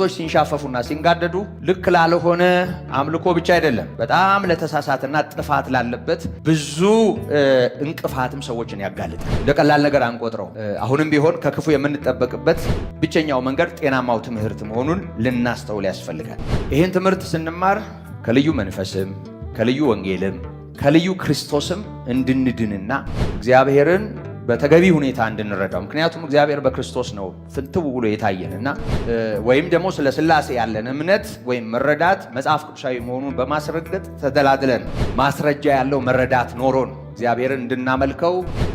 ጥቂቶች ሲንሻፈፉና ሲንጋደዱ ልክ ላልሆነ አምልኮ ብቻ አይደለም፣ በጣም ለተሳሳተና ጥፋት ላለበት ብዙ እንቅፋትም ሰዎችን ያጋልጣል። ለቀላል ነገር አንቆጥረው። አሁንም ቢሆን ከክፉ የምንጠበቅበት ብቸኛው መንገድ ጤናማው ትምህርት መሆኑን ልናስተውል ያስፈልጋል። ይህን ትምህርት ስንማር ከልዩ መንፈስም ከልዩ ወንጌልም ከልዩ ክርስቶስም እንድንድንና እግዚአብሔርን በተገቢ ሁኔታ እንድንረዳው። ምክንያቱም እግዚአብሔር በክርስቶስ ነው ፍንትው ብሎ የታየንና ወይም ደግሞ ስለ ሥላሴ ያለን እምነት ወይም መረዳት መጽሐፍ ቅዱሳዊ መሆኑን በማስረገጥ ተደላድለን ማስረጃ ያለው መረዳት ኖሮን እግዚአብሔርን እንድናመልከው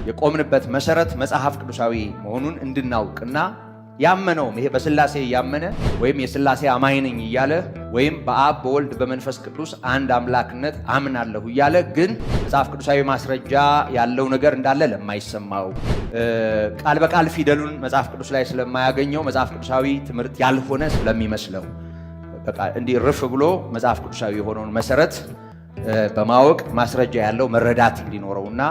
የቆምንበት መሰረት መጽሐፍ ቅዱሳዊ መሆኑን እንድናውቅና ያመነውም ይሄ በሥላሴ ያመነ ወይም የሥላሴ አማኝ ነኝ እያለ ወይም በአብ በወልድ በመንፈስ ቅዱስ አንድ አምላክነት አምናለሁ እያለ ግን መጽሐፍ ቅዱሳዊ ማስረጃ ያለው ነገር እንዳለ ለማይሰማው ቃል በቃል ፊደሉን መጽሐፍ ቅዱስ ላይ ስለማያገኘው መጽሐፍ ቅዱሳዊ ትምህርት ያልሆነ ስለሚመስለው በቃ እንዲህ ርፍ ብሎ መጽሐፍ ቅዱሳዊ የሆነውን መሰረት በማወቅ ማስረጃ ያለው መረዳት እንዲኖረውና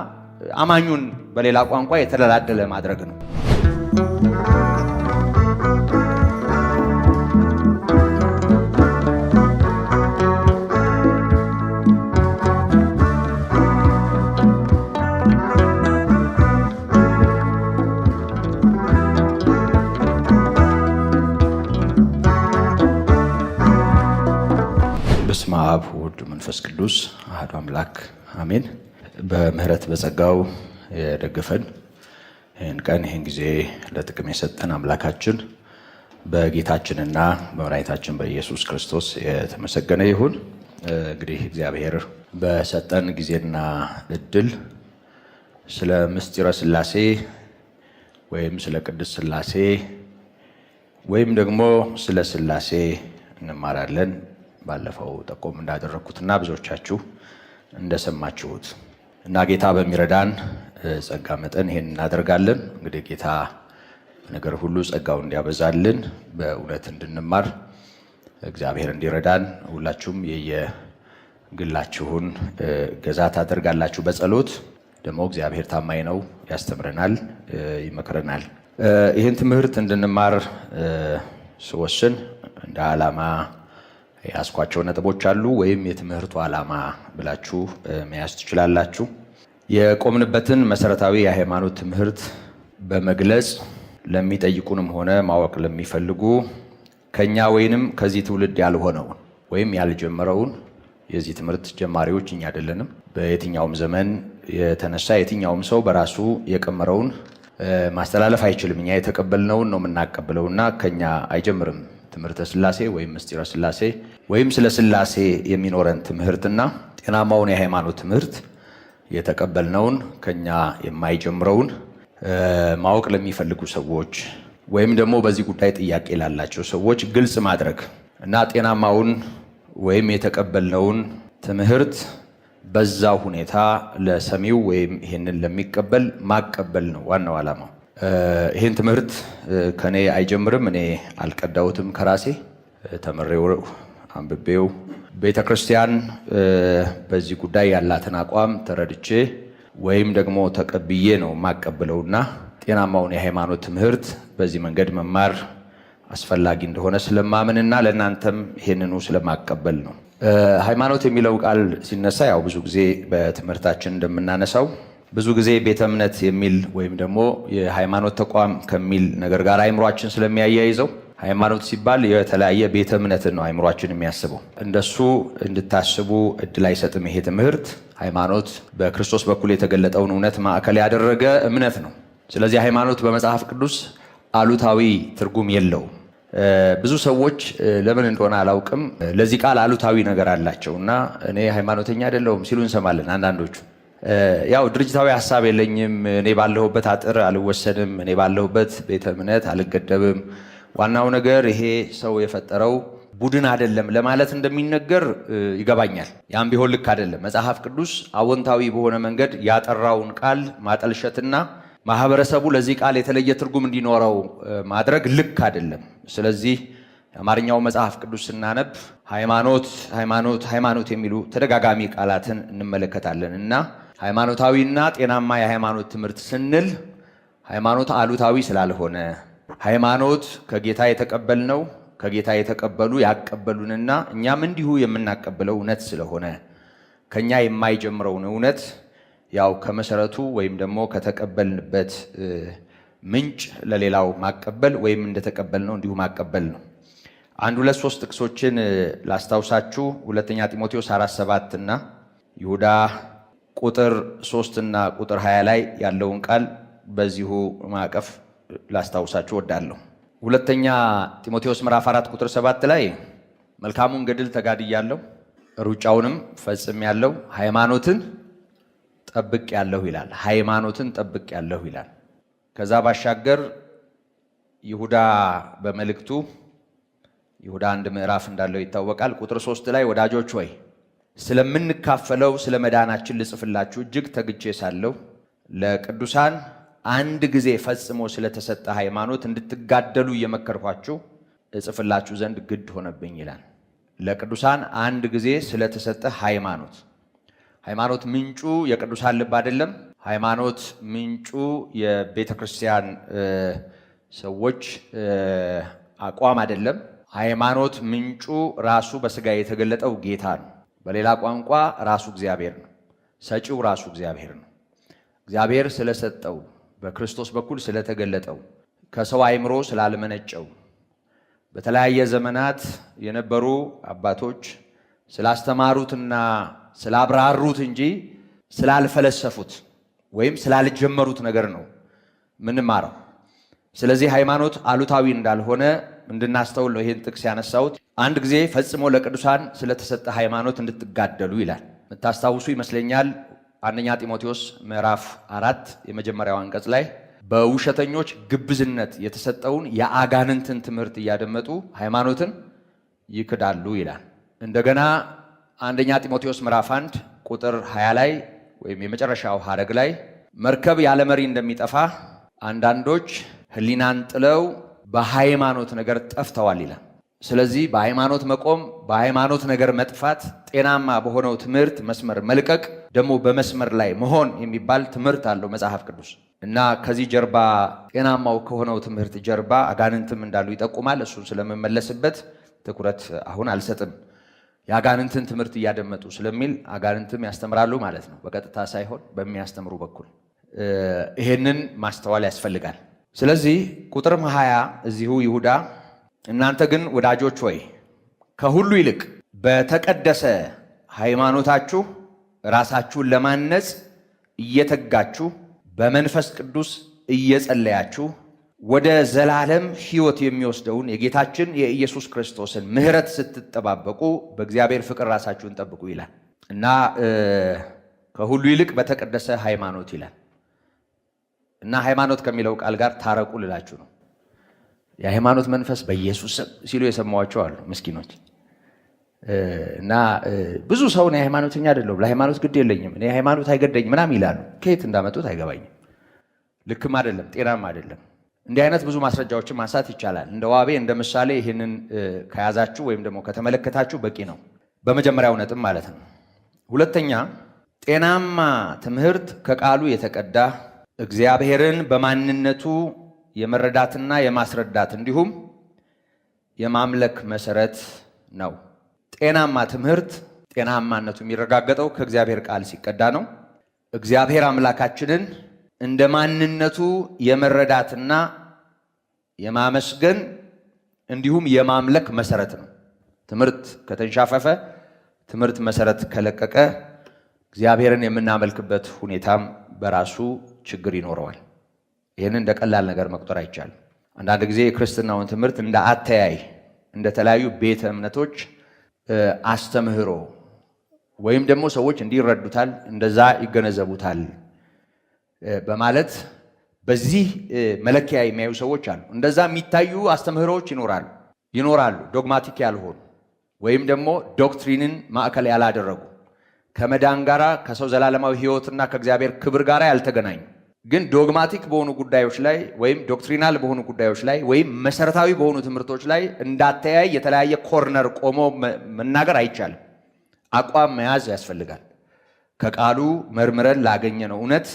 አማኙን በሌላ ቋንቋ የተደላደለ ማድረግ ነው። በስመ አብ ወወልድ ወመንፈስ ቅዱስ አሐዱ አምላክ አሜን። በምህረት በጸጋው የደገፈን ይህን ቀን ይህን ጊዜ ለጥቅም የሰጠን አምላካችን በጌታችንና በመድኃኒታችን በኢየሱስ ክርስቶስ የተመሰገነ ይሁን። እንግዲህ እግዚአብሔር በሰጠን ጊዜና እድል ስለ ምስጢረ ሥላሴ ወይም ስለ ቅድስት ሥላሴ ወይም ደግሞ ስለ ሥላሴ እንማራለን። ባለፈው ጠቆም እንዳደረግኩትና ብዙዎቻችሁ እንደሰማችሁት እና ጌታ በሚረዳን ጸጋ መጠን ይሄን እናደርጋለን። እንግዲህ ጌታ በነገር ሁሉ ጸጋው እንዲያበዛልን በእውነት እንድንማር እግዚአብሔር እንዲረዳን ሁላችሁም የየግላችሁን ገዛ ታደርጋላችሁ። በጸሎት ደግሞ እግዚአብሔር ታማኝ ነው፣ ያስተምረናል፣ ይመክረናል። ይህን ትምህርት እንድንማር ስወስን እንደ ዓላማ ያስኳቸው ነጥቦች አሉ። ወይም የትምህርቱ ዓላማ ብላችሁ መያዝ ትችላላችሁ። የቆምንበትን መሰረታዊ የሃይማኖት ትምህርት በመግለጽ ለሚጠይቁንም ሆነ ማወቅ ለሚፈልጉ ከኛ ወይንም ከዚህ ትውልድ ያልሆነውን ወይም ያልጀመረውን የዚህ ትምህርት ጀማሪዎች እኛ አይደለንም። በየትኛውም ዘመን የተነሳ የትኛውም ሰው በራሱ የቀመረውን ማስተላለፍ አይችልም። እኛ የተቀበልነውን ነው የምናቀብለውና ከኛ አይጀምርም። ትምህርተ ሥላሴ ወይም ምስጢረ ሥላሴ ወይም ስለ ሥላሴ የሚኖረን ትምህርትና ጤናማውን የሃይማኖት ትምህርት የተቀበልነውን ከኛ የማይጀምረውን ማወቅ ለሚፈልጉ ሰዎች ወይም ደግሞ በዚህ ጉዳይ ጥያቄ ላላቸው ሰዎች ግልጽ ማድረግ እና ጤናማውን ወይም የተቀበልነውን ትምህርት በዛው ሁኔታ ለሰሚው ወይም ይሄንን ለሚቀበል ማቀበል ነው ዋናው ዓላማው። ይህን ትምህርት ከኔ አይጀምርም። እኔ አልቀዳሁትም። ከራሴ ተመሬው አንብቤው ቤተ ክርስቲያን በዚህ ጉዳይ ያላትን አቋም ተረድቼ ወይም ደግሞ ተቀብዬ ነው የማቀብለውና ጤናማውን የሃይማኖት ትምህርት በዚህ መንገድ መማር አስፈላጊ እንደሆነ ስለማምንና ለእናንተም ይሄንኑ ስለማቀበል ነው። ሃይማኖት የሚለው ቃል ሲነሳ ያው ብዙ ጊዜ በትምህርታችን እንደምናነሳው ብዙ ጊዜ ቤተ እምነት የሚል ወይም ደግሞ የሃይማኖት ተቋም ከሚል ነገር ጋር አይምሯችን ስለሚያያይዘው ሃይማኖት ሲባል የተለያየ ቤተ እምነትን ነው አይምሯችን የሚያስበው። እንደሱ እንድታስቡ እድል አይሰጥም ይሄ ትምህርት። ሃይማኖት በክርስቶስ በኩል የተገለጠውን እውነት ማዕከል ያደረገ እምነት ነው። ስለዚህ ሃይማኖት በመጽሐፍ ቅዱስ አሉታዊ ትርጉም የለውም። ብዙ ሰዎች ለምን እንደሆነ አላውቅም ለዚህ ቃል አሉታዊ ነገር አላቸው እና እኔ ሃይማኖተኛ አይደለሁም ሲሉ እንሰማለን። አንዳንዶቹ ያው ድርጅታዊ ሐሳብ የለኝም፣ እኔ ባለሁበት አጥር አልወሰንም፣ እኔ ባለሁበት ቤተ እምነት አልገደብም፣ ዋናው ነገር ይሄ ሰው የፈጠረው ቡድን አይደለም ለማለት እንደሚነገር ይገባኛል። ያም ቢሆን ልክ አይደለም። መጽሐፍ ቅዱስ አዎንታዊ በሆነ መንገድ ያጠራውን ቃል ማጠልሸትና ማህበረሰቡ ለዚህ ቃል የተለየ ትርጉም እንዲኖረው ማድረግ ልክ አይደለም። ስለዚህ የአማርኛው መጽሐፍ ቅዱስ ስናነብ ሃይማኖት ሃይማኖት ሃይማኖት የሚሉ ተደጋጋሚ ቃላትን እንመለከታለን እና ሃይማኖታዊና ጤናማ የሃይማኖት ትምህርት ስንል ሃይማኖት አሉታዊ ስላልሆነ ሃይማኖት ከጌታ የተቀበልነው ከጌታ የተቀበሉ ያቀበሉንና እኛም እንዲሁ የምናቀበለው እውነት ስለሆነ ከኛ የማይጀምረውን እውነት ያው ከመሰረቱ ወይም ደግሞ ከተቀበልንበት ምንጭ ለሌላው ማቀበል ወይም እንደተቀበልነው እንዲሁ ማቀበል ነው። አንድ ሁለት ሶስት ጥቅሶችን ላስታውሳችሁ። ሁለተኛ ጢሞቴዎስ 4:7 እና ይሁዳ ቁጥር 3 እና ቁጥር 20 ላይ ያለውን ቃል በዚሁ ማዕቀፍ ላስታውሳችሁ ወዳለሁ። ሁለተኛ ጢሞቴዎስ ምዕራፍ 4 ቁጥር 7 ላይ መልካሙን ገድል ተጋድያለሁ፣ ሩጫውንም ፈጽሜያለሁ፣ ሃይማኖትን ጠብቄያለሁ ይላል። ሃይማኖትን ጠብቄያለሁ ይላል። ከዛ ባሻገር ይሁዳ በመልእክቱ ይሁዳ አንድ ምዕራፍ እንዳለው ይታወቃል። ቁጥር 3 ላይ ወዳጆች ሆይ ስለምንካፈለው ስለ መዳናችን ልጽፍላችሁ እጅግ ተግቼ ሳለሁ ለቅዱሳን አንድ ጊዜ ፈጽሞ ስለተሰጠ ሃይማኖት እንድትጋደሉ እየመከርኳችሁ እጽፍላችሁ ዘንድ ግድ ሆነብኝ ይላል። ለቅዱሳን አንድ ጊዜ ስለተሰጠ ሃይማኖት። ሃይማኖት ምንጩ የቅዱሳን ልብ አይደለም። ሃይማኖት ምንጩ የቤተ ክርስቲያን ሰዎች አቋም አይደለም። ሃይማኖት ምንጩ ራሱ በሥጋ የተገለጠው ጌታ ነው። በሌላ ቋንቋ ራሱ እግዚአብሔር ነው። ሰጪው ራሱ እግዚአብሔር ነው። እግዚአብሔር ስለሰጠው በክርስቶስ በኩል ስለተገለጠው ከሰው አእምሮ ስላልመነጨው በተለያየ ዘመናት የነበሩ አባቶች ስላስተማሩትና ስላብራሩት እንጂ ስላልፈለሰፉት ወይም ስላልጀመሩት ነገር ነው ምንማረው። ስለዚህ ሃይማኖት አሉታዊ እንዳልሆነ እንድናስተውል ነው ይሄን ጥቅስ ያነሳሁት። አንድ ጊዜ ፈጽሞ ለቅዱሳን ስለተሰጠ ሃይማኖት እንድትጋደሉ ይላል። የምታስታውሱ ይመስለኛል አንደኛ ጢሞቴዎስ ምዕራፍ 4 የመጀመሪያው አንቀጽ ላይ በውሸተኞች ግብዝነት የተሰጠውን የአጋንንትን ትምህርት እያደመጡ ሃይማኖትን ይክዳሉ ይላል። እንደገና አንደኛ ጢሞቴዎስ ምዕራፍ 1 ቁጥር 20 ላይ ወይም የመጨረሻው ሐረግ ላይ መርከብ ያለ መሪ እንደሚጠፋ አንዳንዶች ሕሊናን ጥለው በሃይማኖት ነገር ጠፍተዋል ይላል። ስለዚህ በሃይማኖት መቆም፣ በሃይማኖት ነገር መጥፋት፣ ጤናማ በሆነው ትምህርት መስመር መልቀቅ፣ ደግሞ በመስመር ላይ መሆን የሚባል ትምህርት አለው መጽሐፍ ቅዱስ እና ከዚህ ጀርባ ጤናማው ከሆነው ትምህርት ጀርባ አጋንንትም እንዳሉ ይጠቁማል። እሱን ስለምመለስበት ትኩረት አሁን አልሰጥም። የአጋንንትን ትምህርት እያደመጡ ስለሚል አጋንንትም ያስተምራሉ ማለት ነው፣ በቀጥታ ሳይሆን በሚያስተምሩ በኩል። ይሄንን ማስተዋል ያስፈልጋል። ስለዚህ ቁጥርም 20 እዚሁ ይሁዳ እናንተ ግን ወዳጆች ሆይ ከሁሉ ይልቅ በተቀደሰ ሃይማኖታችሁ ራሳችሁን ለማነጽ እየተጋችሁ በመንፈስ ቅዱስ እየጸለያችሁ ወደ ዘላለም ሕይወት የሚወስደውን የጌታችን የኢየሱስ ክርስቶስን ምሕረት ስትጠባበቁ በእግዚአብሔር ፍቅር ራሳችሁን ጠብቁ ይላል እና ከሁሉ ይልቅ በተቀደሰ ሃይማኖት ይላል እና ሃይማኖት ከሚለው ቃል ጋር ታረቁ ልላችሁ ነው። የሃይማኖት መንፈስ በኢየሱስ ስም ሲሉ የሰማኋቸው አሉ ምስኪኖች። እና ብዙ ሰው እኔ ሃይማኖተኛ አይደለሁም፣ ለሃይማኖት ግድ የለኝም፣ እኔ ሃይማኖት አይገደኝም ምናምን ይላሉ። ከየት እንዳመጡት አይገባኝም። ልክም አይደለም፣ ጤናም አይደለም። እንዲህ አይነት ብዙ ማስረጃዎችን ማንሳት ይቻላል። እንደ ዋቤ እንደ ምሳሌ ይህንን ከያዛችሁ ወይም ደግሞ ከተመለከታችሁ በቂ ነው። በመጀመሪያው ነጥብ ማለት ነው። ሁለተኛ ጤናማ ትምህርት ከቃሉ የተቀዳ እግዚአብሔርን በማንነቱ የመረዳትና የማስረዳት እንዲሁም የማምለክ መሰረት ነው። ጤናማ ትምህርት ጤናማነቱ የሚረጋገጠው ከእግዚአብሔር ቃል ሲቀዳ ነው። እግዚአብሔር አምላካችንን እንደ ማንነቱ የመረዳትና የማመስገን እንዲሁም የማምለክ መሰረት ነው። ትምህርት ከተንሻፈፈ፣ ትምህርት መሰረት ከለቀቀ እግዚአብሔርን የምናመልክበት ሁኔታም በራሱ ችግር ይኖረዋል። ይህንን እንደ ቀላል ነገር መቁጠር አይቻልም። አንዳንድ ጊዜ የክርስትናውን ትምህርት እንደ አተያይ እንደ ተለያዩ ቤተ እምነቶች አስተምህሮ ወይም ደግሞ ሰዎች እንዲረዱታል እንደዛ ይገነዘቡታል በማለት በዚህ መለኪያ የሚያዩ ሰዎች አሉ። እንደዛ የሚታዩ አስተምህሮዎች ይኖራሉ ዶግማቲክ ያልሆኑ ወይም ደግሞ ዶክትሪንን ማዕከል ያላደረጉ ከመዳን ጋራ ከሰው ዘላለማዊ ሕይወትና ከእግዚአብሔር ክብር ጋር ያልተገናኙ ግን ዶግማቲክ በሆኑ ጉዳዮች ላይ ወይም ዶክትሪናል በሆኑ ጉዳዮች ላይ ወይም መሰረታዊ በሆኑ ትምህርቶች ላይ እንዳተያይ የተለያየ ኮርነር ቆሞ መናገር አይቻልም። አቋም መያዝ ያስፈልጋል። ከቃሉ መርምረን ላገኘነው እውነት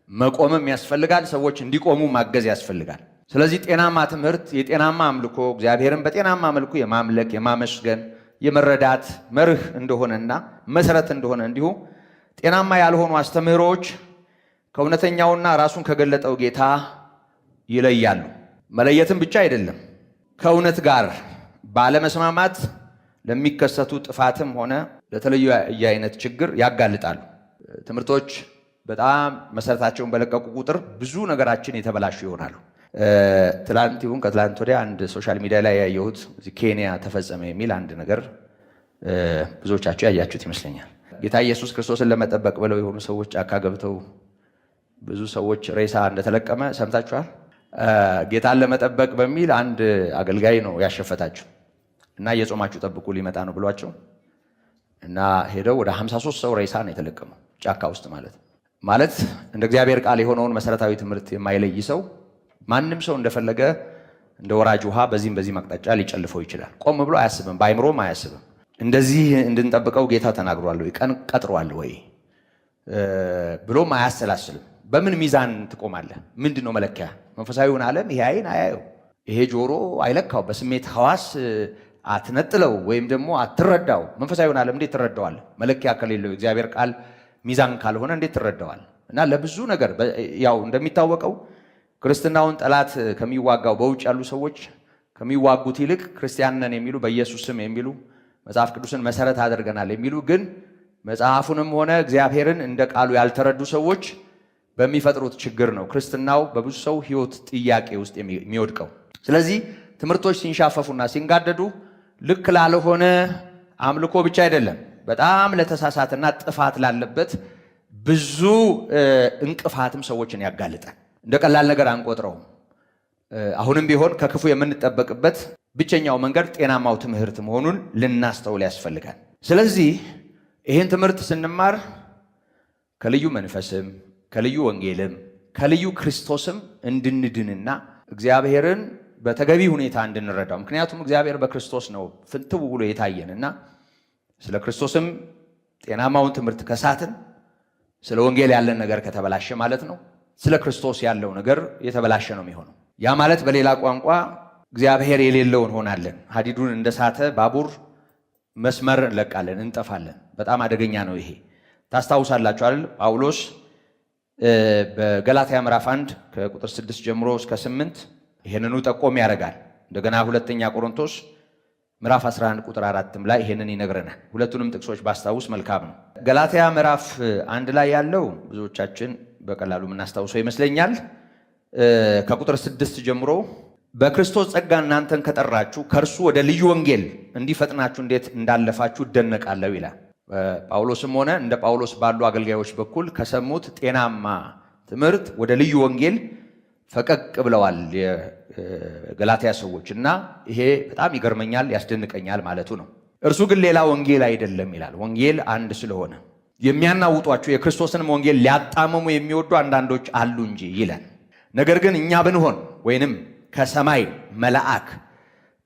መቆምም ያስፈልጋል። ሰዎች እንዲቆሙ ማገዝ ያስፈልጋል። ስለዚህ ጤናማ ትምህርት፣ የጤናማ አምልኮ እግዚአብሔርን በጤናማ መልኩ የማምለክ የማመስገን የመረዳት መርህ እንደሆነና መሰረት እንደሆነ እንዲሁ ጤናማ ያልሆኑ አስተምህሮዎች ከእውነተኛውና ራሱን ከገለጠው ጌታ ይለያሉ። መለየትም ብቻ አይደለም፣ ከእውነት ጋር ባለመስማማት ለሚከሰቱ ጥፋትም ሆነ ለተለያየ አይነት ችግር ያጋልጣሉ። ትምህርቶች በጣም መሰረታቸውን በለቀቁ ቁጥር ብዙ ነገራችን የተበላሹ ይሆናሉ። ትላንት ይሁን ከትላንት ወዲያ አንድ ሶሻል ሚዲያ ላይ ያየሁት ኬንያ ተፈጸመ የሚል አንድ ነገር ብዙዎቻችሁ ያያችሁት ይመስለኛል። ጌታ ኢየሱስ ክርስቶስን ለመጠበቅ ብለው የሆኑ ሰዎች ጫካ ገብተው ብዙ ሰዎች ሬሳ እንደተለቀመ ሰምታችኋል። ጌታን ለመጠበቅ በሚል አንድ አገልጋይ ነው ያሸፈታቸው እና የጾማችሁ ጠብቁ ሊመጣ ነው ብሏቸው እና ሄደው ወደ 53 ሰው ሬሳ ነው የተለቀመው ጫካ ውስጥ ማለት እንደ እግዚአብሔር ቃል የሆነውን መሰረታዊ ትምህርት የማይለይ ሰው ማንም ሰው እንደፈለገ እንደ ወራጅ ውሃ በዚህም በዚህ አቅጣጫ ሊጨልፈው ይችላል። ቆም ብሎ አያስብም፣ በአይምሮም አያስብም። እንደዚህ እንድንጠብቀው ጌታ ተናግሯል ወይ ቀን ቀጥሯል ወይ ብሎም አያሰላስልም። በምን ሚዛን ትቆማለህ? ምንድነው መለኪያ? መንፈሳዊውን ዓለም ይሄ አይን አያየው፣ ይሄ ጆሮ አይለካው፣ በስሜት ሐዋስ አትነጥለው ወይም ደግሞ አትረዳው። መንፈሳዊውን ዓለም እንዴት ትረዳዋል? መለኪያ ከሌለው እግዚአብሔር ቃል ሚዛን ካልሆነ እንዴት ትረዳዋል? እና ለብዙ ነገር ያው እንደሚታወቀው ክርስትናውን ጠላት ከሚዋጋው በውጭ ያሉ ሰዎች ከሚዋጉት ይልቅ ክርስቲያን ነን የሚሉ በኢየሱስ ስም የሚሉ መጽሐፍ ቅዱስን መሰረት አድርገናል የሚሉ ግን መጽሐፉንም ሆነ እግዚአብሔርን እንደ ቃሉ ያልተረዱ ሰዎች በሚፈጥሩት ችግር ነው ክርስትናው በብዙ ሰው ሕይወት ጥያቄ ውስጥ የሚወድቀው። ስለዚህ ትምህርቶች ሲንሻፈፉና ሲንጋደዱ ልክ ላልሆነ አምልኮ ብቻ አይደለም፣ በጣም ለተሳሳተና ጥፋት ላለበት ብዙ እንቅፋትም ሰዎችን ያጋልጣል። እንደ ቀላል ነገር አንቆጥረውም። አሁንም ቢሆን ከክፉ የምንጠበቅበት ብቸኛው መንገድ ጤናማው ትምህርት መሆኑን ልናስተውል ያስፈልጋል። ስለዚህ ይህን ትምህርት ስንማር ከልዩ መንፈስም ከልዩ ወንጌልም ከልዩ ክርስቶስም እንድንድንና እግዚአብሔርን በተገቢ ሁኔታ እንድንረዳው፣ ምክንያቱም እግዚአብሔር በክርስቶስ ነው ፍንትው ብሎ የታየንና ስለ ክርስቶስም ጤናማውን ትምህርት ከሳትን ስለ ወንጌል ያለን ነገር ከተበላሸ ማለት ነው ስለ ክርስቶስ ያለው ነገር የተበላሸ ነው የሚሆነው። ያ ማለት በሌላ ቋንቋ እግዚአብሔር የሌለው እንሆናለን። ሀዲዱን እንደሳተ ባቡር መስመር እንለቃለን፣ እንጠፋለን። በጣም አደገኛ ነው ይሄ። ታስታውሳላችሁ አይደል? ጳውሎስ በገላትያ ምዕራፍ 1 ከቁጥር 6 ጀምሮ እስከ 8 ይሄንኑ ጠቆም ያደርጋል። እንደገና ሁለተኛ ቆሮንቶስ ምዕራፍ 11 ቁጥር 4 ላይ ይሄንን ይነግረናል። ሁለቱንም ጥቅሶች ባስታውስ መልካም ነው። ገላትያ ምዕራፍ 1 ላይ ያለው ብዙዎቻችን በቀላሉ የምናስታውሰው ይመስለኛል። ከቁጥር 6 ጀምሮ በክርስቶስ ጸጋ እናንተን ከጠራችሁ ከእርሱ ወደ ልዩ ወንጌል እንዲፈጥናችሁ እንዴት እንዳለፋችሁ እደነቃለሁ ይላል። ጳውሎስም ሆነ እንደ ጳውሎስ ባሉ አገልጋዮች በኩል ከሰሙት ጤናማ ትምህርት ወደ ልዩ ወንጌል ፈቀቅ ብለዋል የገላትያ ሰዎች እና ይሄ በጣም ይገርመኛል፣ ያስደንቀኛል ማለቱ ነው። እርሱ ግን ሌላ ወንጌል አይደለም ይላል። ወንጌል አንድ ስለሆነ የሚያናውጧቸው የክርስቶስንም ወንጌል ሊያጣመሙ የሚወዱ አንዳንዶች አሉ እንጂ ይላል። ነገር ግን እኛ ብንሆን ወይንም ከሰማይ መልአክ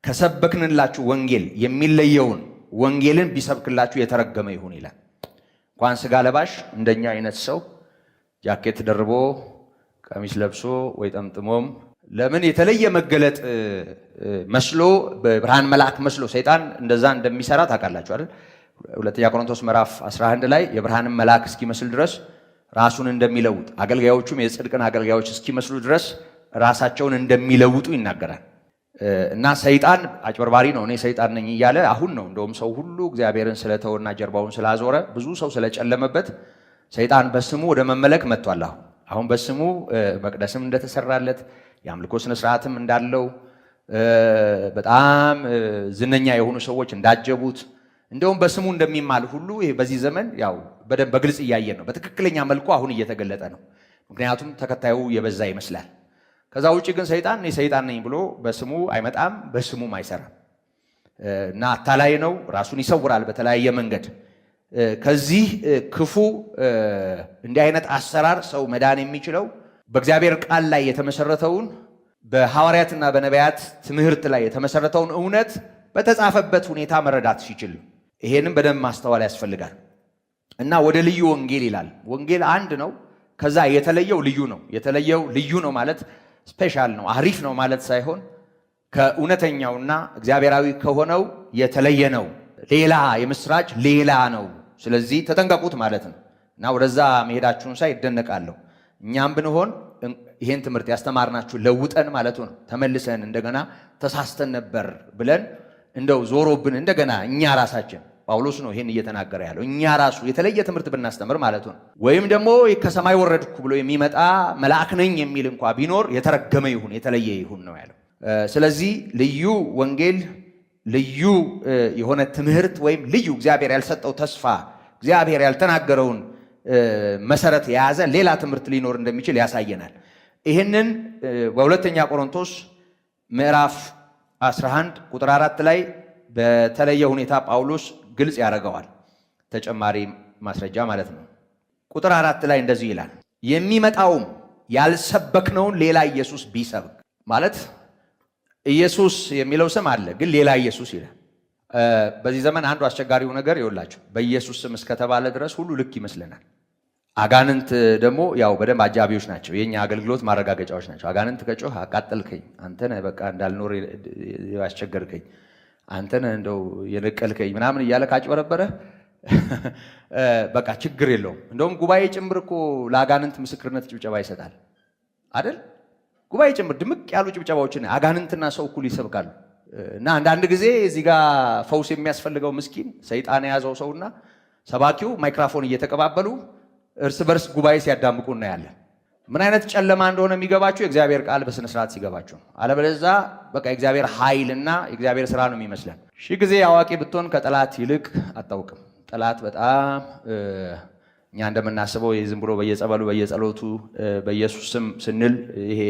ከሰበክንላችሁ ወንጌል የሚለየውን ወንጌልን ቢሰብክላችሁ የተረገመ ይሁን ይላል። እንኳን ስጋ ለባሽ እንደኛ አይነት ሰው ጃኬት ደርቦ ቀሚስ ለብሶ ወይ ጠምጥሞም ለምን የተለየ መገለጥ መስሎ በብርሃን መልአክ መስሎ ሰይጣን እንደዛ እንደሚሰራ ታውቃላችሁ አይደል? ሁለተኛ ቆሮንቶስ ምዕራፍ 11 ላይ የብርሃንን መልአክ እስኪመስል ድረስ ራሱን እንደሚለውጥ አገልጋዮቹም የጽድቅን አገልጋዮች እስኪመስሉ ድረስ ራሳቸውን እንደሚለውጡ ይናገራል። እና ሰይጣን አጭበርባሪ ነው፣ እኔ ሰይጣን ነኝ እያለ አሁን ነው እንደውም ሰው ሁሉ እግዚአብሔርን ስለተወና ጀርባውን ስላዞረ ብዙ ሰው ስለጨለመበት ሰይጣን በስሙ ወደ መመለክ መጥቷል። አሁን በስሙ መቅደስም እንደተሰራለት የአምልኮ ስነ ስርዓትም እንዳለው በጣም ዝነኛ የሆኑ ሰዎች እንዳጀቡት እንደውም በስሙ እንደሚማል ሁሉ ይሄ በዚህ ዘመን ያው በደንብ በግልጽ እያየን ነው። በትክክለኛ መልኩ አሁን እየተገለጠ ነው። ምክንያቱም ተከታዩ የበዛ ይመስላል። ከዛ ውጪ ግን ሰይጣን እኔ ሰይጣን ነኝ ብሎ በስሙ አይመጣም፣ በስሙም አይሰራም እና አታላይ ነው። ራሱን ይሰውራል በተለያየ መንገድ። ከዚህ ክፉ እንዲህ አይነት አሰራር ሰው መዳን የሚችለው በእግዚአብሔር ቃል ላይ የተመሰረተውን በሐዋርያትና በነቢያት ትምህርት ላይ የተመሰረተውን እውነት በተጻፈበት ሁኔታ መረዳት ሲችል፣ ይሄንም በደንብ ማስተዋል ያስፈልጋል። እና ወደ ልዩ ወንጌል ይላል። ወንጌል አንድ ነው፣ ከዛ የተለየው ልዩ ነው። የተለየው ልዩ ነው ማለት ስፔሻል ነው አሪፍ ነው ማለት ሳይሆን ከእውነተኛውና እግዚአብሔራዊ ከሆነው የተለየ ነው። ሌላ የምስራች ሌላ ነው። ስለዚህ ተጠንቀቁት ማለት ነው እና ወደዛ መሄዳችሁን ሳይ ይደነቃለሁ። እኛም ብንሆን ይሄን ትምህርት ያስተማርናችሁ ለውጠን ማለቱ ነው። ተመልሰን እንደገና ተሳስተን ነበር ብለን እንደው ዞሮብን እንደገና እኛ ራሳችን ጳውሎስ ነው ይሄን እየተናገረ ያለው እኛ ራሱ የተለየ ትምህርት ብናስተምር ማለቱ ነው። ወይም ደግሞ ከሰማይ ወረድኩ ብሎ የሚመጣ መልአክ ነኝ የሚል እንኳ ቢኖር የተረገመ ይሁን የተለየ ይሁን ነው ያለው። ስለዚህ ልዩ ወንጌል ልዩ የሆነ ትምህርት ወይም ልዩ እግዚአብሔር ያልሰጠው ተስፋ እግዚአብሔር ያልተናገረውን መሰረት የያዘ ሌላ ትምህርት ሊኖር እንደሚችል ያሳየናል። ይህንን በሁለተኛ ቆሮንቶስ ምዕራፍ 11 ቁጥር 4 ላይ በተለየ ሁኔታ ጳውሎስ ግልጽ ያደርገዋል። ተጨማሪ ማስረጃ ማለት ነው። ቁጥር 4 ላይ እንደዚህ ይላል፣ የሚመጣውም ያልሰበክነውን ሌላ ኢየሱስ ቢሰብክ ማለት ኢየሱስ የሚለው ስም አለ፣ ግን ሌላ ኢየሱስ ይላል። በዚህ ዘመን አንዱ አስቸጋሪው ነገር ይኸውላችሁ በኢየሱስ ስም እስከተባለ ድረስ ሁሉ ልክ ይመስለናል። አጋንንት ደግሞ ያው በደንብ አጃቢዎች ናቸው፣ የኛ አገልግሎት ማረጋገጫዎች ናቸው። አጋንንት ከጮህ አቃጠልከኝ፣ አንተን በቃ እንዳልኖር ያስቸገርከኝ፣ አንተን እንደው የነቀልከኝ ምናምን እያለ ካጭበረበረ በቃ ችግር የለውም። እንደውም ጉባኤ ጭምር እኮ ለአጋንንት ምስክርነት ጭብጨባ ይሰጣል አይደል? ጉባኤ ጭምር ድምቅ ያሉ ጭብጨባዎችን አጋንንትና ሰው እኩል ይሰብካሉ። እና አንዳንድ ጊዜ እዚህ ጋር ፈውስ የሚያስፈልገው ምስኪን ሰይጣን የያዘው ሰውና ሰባኪው ማይክራፎን እየተቀባበሉ እርስ በርስ ጉባኤ ሲያዳምቁ እናያለን። ምን አይነት ጨለማ እንደሆነ የሚገባችሁ የእግዚአብሔር ቃል በስነ ስርዓት ሲገባችሁ። አለበለዚያ በቃ የእግዚአብሔር ኃይልና የእግዚአብሔር ስራ ነው የሚመስለን። ሺህ ጊዜ አዋቂ ብትሆን ከጠላት ይልቅ አታውቅም። ጠላት በጣም እኛ እንደምናስበው ዝም ብሎ በየጸበሉ በየጸሎቱ በኢየሱስ ስም ስንል ይሄ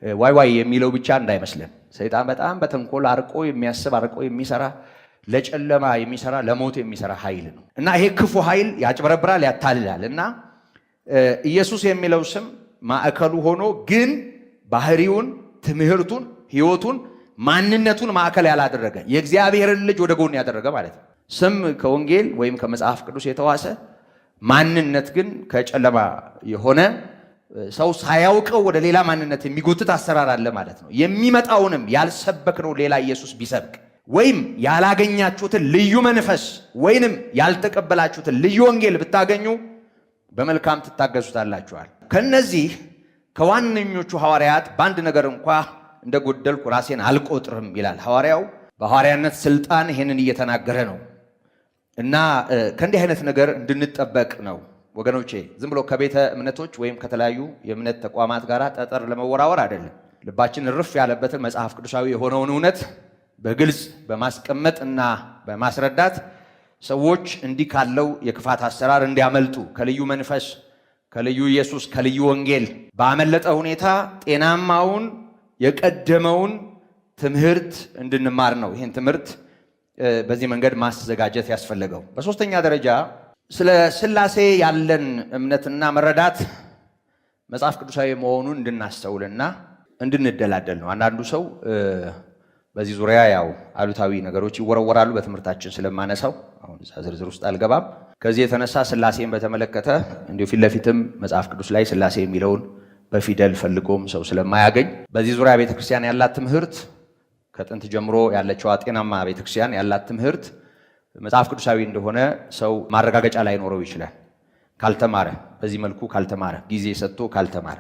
ዋይ ዋይ የሚለው ብቻ እንዳይመስለን። ሰይጣን በጣም በተንኮል አርቆ የሚያስብ አርቆ የሚሰራ ለጨለማ የሚሰራ ለሞት የሚሰራ ኃይል ነው እና ይሄ ክፉ ኃይል ያጭበረብራል፣ ያታልላል እና ኢየሱስ የሚለው ስም ማዕከሉ ሆኖ ግን ባህሪውን፣ ትምህርቱን፣ ህይወቱን፣ ማንነቱን ማዕከል ያላደረገ የእግዚአብሔርን ልጅ ወደ ጎን ያደረገ ማለት ነው። ስም ከወንጌል ወይም ከመጽሐፍ ቅዱስ የተዋሰ ማንነት ግን ከጨለማ የሆነ ሰው ሳያውቀው ወደ ሌላ ማንነት የሚጎትት አሰራር አለ ማለት ነው። የሚመጣውንም ያልሰበክነው ሌላ ኢየሱስ ቢሰብክ ወይም ያላገኛችሁትን ልዩ መንፈስ ወይንም ያልተቀበላችሁትን ልዩ ወንጌል ብታገኙ በመልካም ትታገሱታላችኋል። ከነዚህ ከዋነኞቹ ሐዋርያት በአንድ ነገር እንኳ እንደጎደልኩ ራሴን አልቆጥርም ይላል ሐዋርያው። በሐዋርያነት ስልጣን ይሄንን እየተናገረ ነው እና ከእንዲህ አይነት ነገር እንድንጠበቅ ነው ወገኖቼ። ዝም ብሎ ከቤተ እምነቶች ወይም ከተለያዩ የእምነት ተቋማት ጋር ጠጠር ለመወራወር አይደለም። ልባችን ርፍ ያለበትን መጽሐፍ ቅዱሳዊ የሆነውን እውነት በግልጽ በማስቀመጥ እና በማስረዳት ሰዎች እንዲህ ካለው የክፋት አሰራር እንዲያመልጡ ከልዩ መንፈስ ከልዩ ኢየሱስ ከልዩ ወንጌል ባመለጠ ሁኔታ ጤናማውን የቀደመውን ትምህርት እንድንማር ነው። ይህን ትምህርት በዚህ መንገድ ማዘጋጀት ያስፈልገው። በሶስተኛ ደረጃ ስለ ሥላሴ ያለን እምነትና መረዳት መጽሐፍ ቅዱሳዊ መሆኑን እንድናስተውልና እንድንደላደል ነው። አንዳንዱ ሰው በዚህ ዙሪያ ያው አሉታዊ ነገሮች ይወረወራሉ በትምህርታችን ስለማነሳው አሁን ዝርዝር ውስጥ አልገባም። ከዚህ የተነሳ ሥላሴን በተመለከተ እንዲሁ ፊት ለፊትም መጽሐፍ ቅዱስ ላይ ሥላሴ የሚለውን በፊደል ፈልጎም ሰው ስለማያገኝ በዚህ ዙሪያ ቤተክርስቲያን ያላት ትምህርት ከጥንት ጀምሮ ያለችው ጤናማ ቤተክርስቲያን ያላት ትምህርት መጽሐፍ ቅዱሳዊ እንደሆነ ሰው ማረጋገጫ ላይኖረው ይችላል ካልተማረ፣ በዚህ መልኩ ካልተማረ፣ ጊዜ ሰጥቶ ካልተማረ።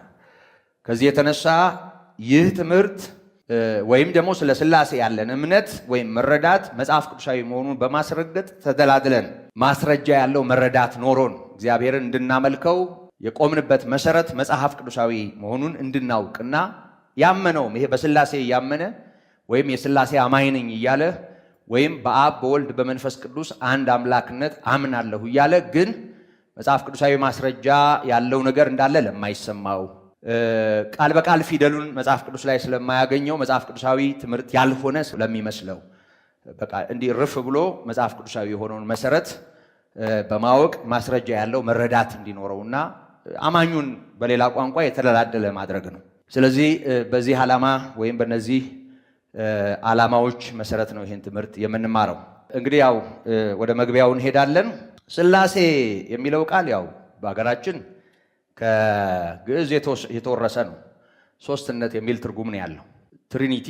ከዚህ የተነሳ ይህ ትምህርት ወይም ደግሞ ስለ ሥላሴ ያለን እምነት ወይም መረዳት መጽሐፍ ቅዱሳዊ መሆኑን በማስረገጥ ተደላድለን ማስረጃ ያለው መረዳት ኖሮን እግዚአብሔርን እንድናመልከው የቆምንበት መሰረት መጽሐፍ ቅዱሳዊ መሆኑን እንድናውቅና ያመነውም ይሄ በሥላሴ ያመነ ወይም የሥላሴ አማኝ ነኝ እያለ ወይም በአብ በወልድ በመንፈስ ቅዱስ አንድ አምላክነት አምናለሁ እያለ ግን መጽሐፍ ቅዱሳዊ ማስረጃ ያለው ነገር እንዳለ ለማይሰማው ቃል በቃል ፊደሉን መጽሐፍ ቅዱስ ላይ ስለማያገኘው መጽሐፍ ቅዱሳዊ ትምህርት ያልሆነ ስለሚመስለው በቃ እንዲህ ርፍ ብሎ መጽሐፍ ቅዱሳዊ የሆነውን መሰረት በማወቅ ማስረጃ ያለው መረዳት እንዲኖረውና አማኙን በሌላ ቋንቋ የተደላደለ ማድረግ ነው። ስለዚህ በዚህ ዓላማ ወይም በእነዚህ ዓላማዎች መሰረት ነው ይህን ትምህርት የምንማረው። እንግዲህ ያው ወደ መግቢያው እንሄዳለን። ሥላሴ የሚለው ቃል ያው በሀገራችን ከግዕዝ የተወረሰ ነው። ሶስትነት የሚል ትርጉም ነው ያለው። ትሪኒቲ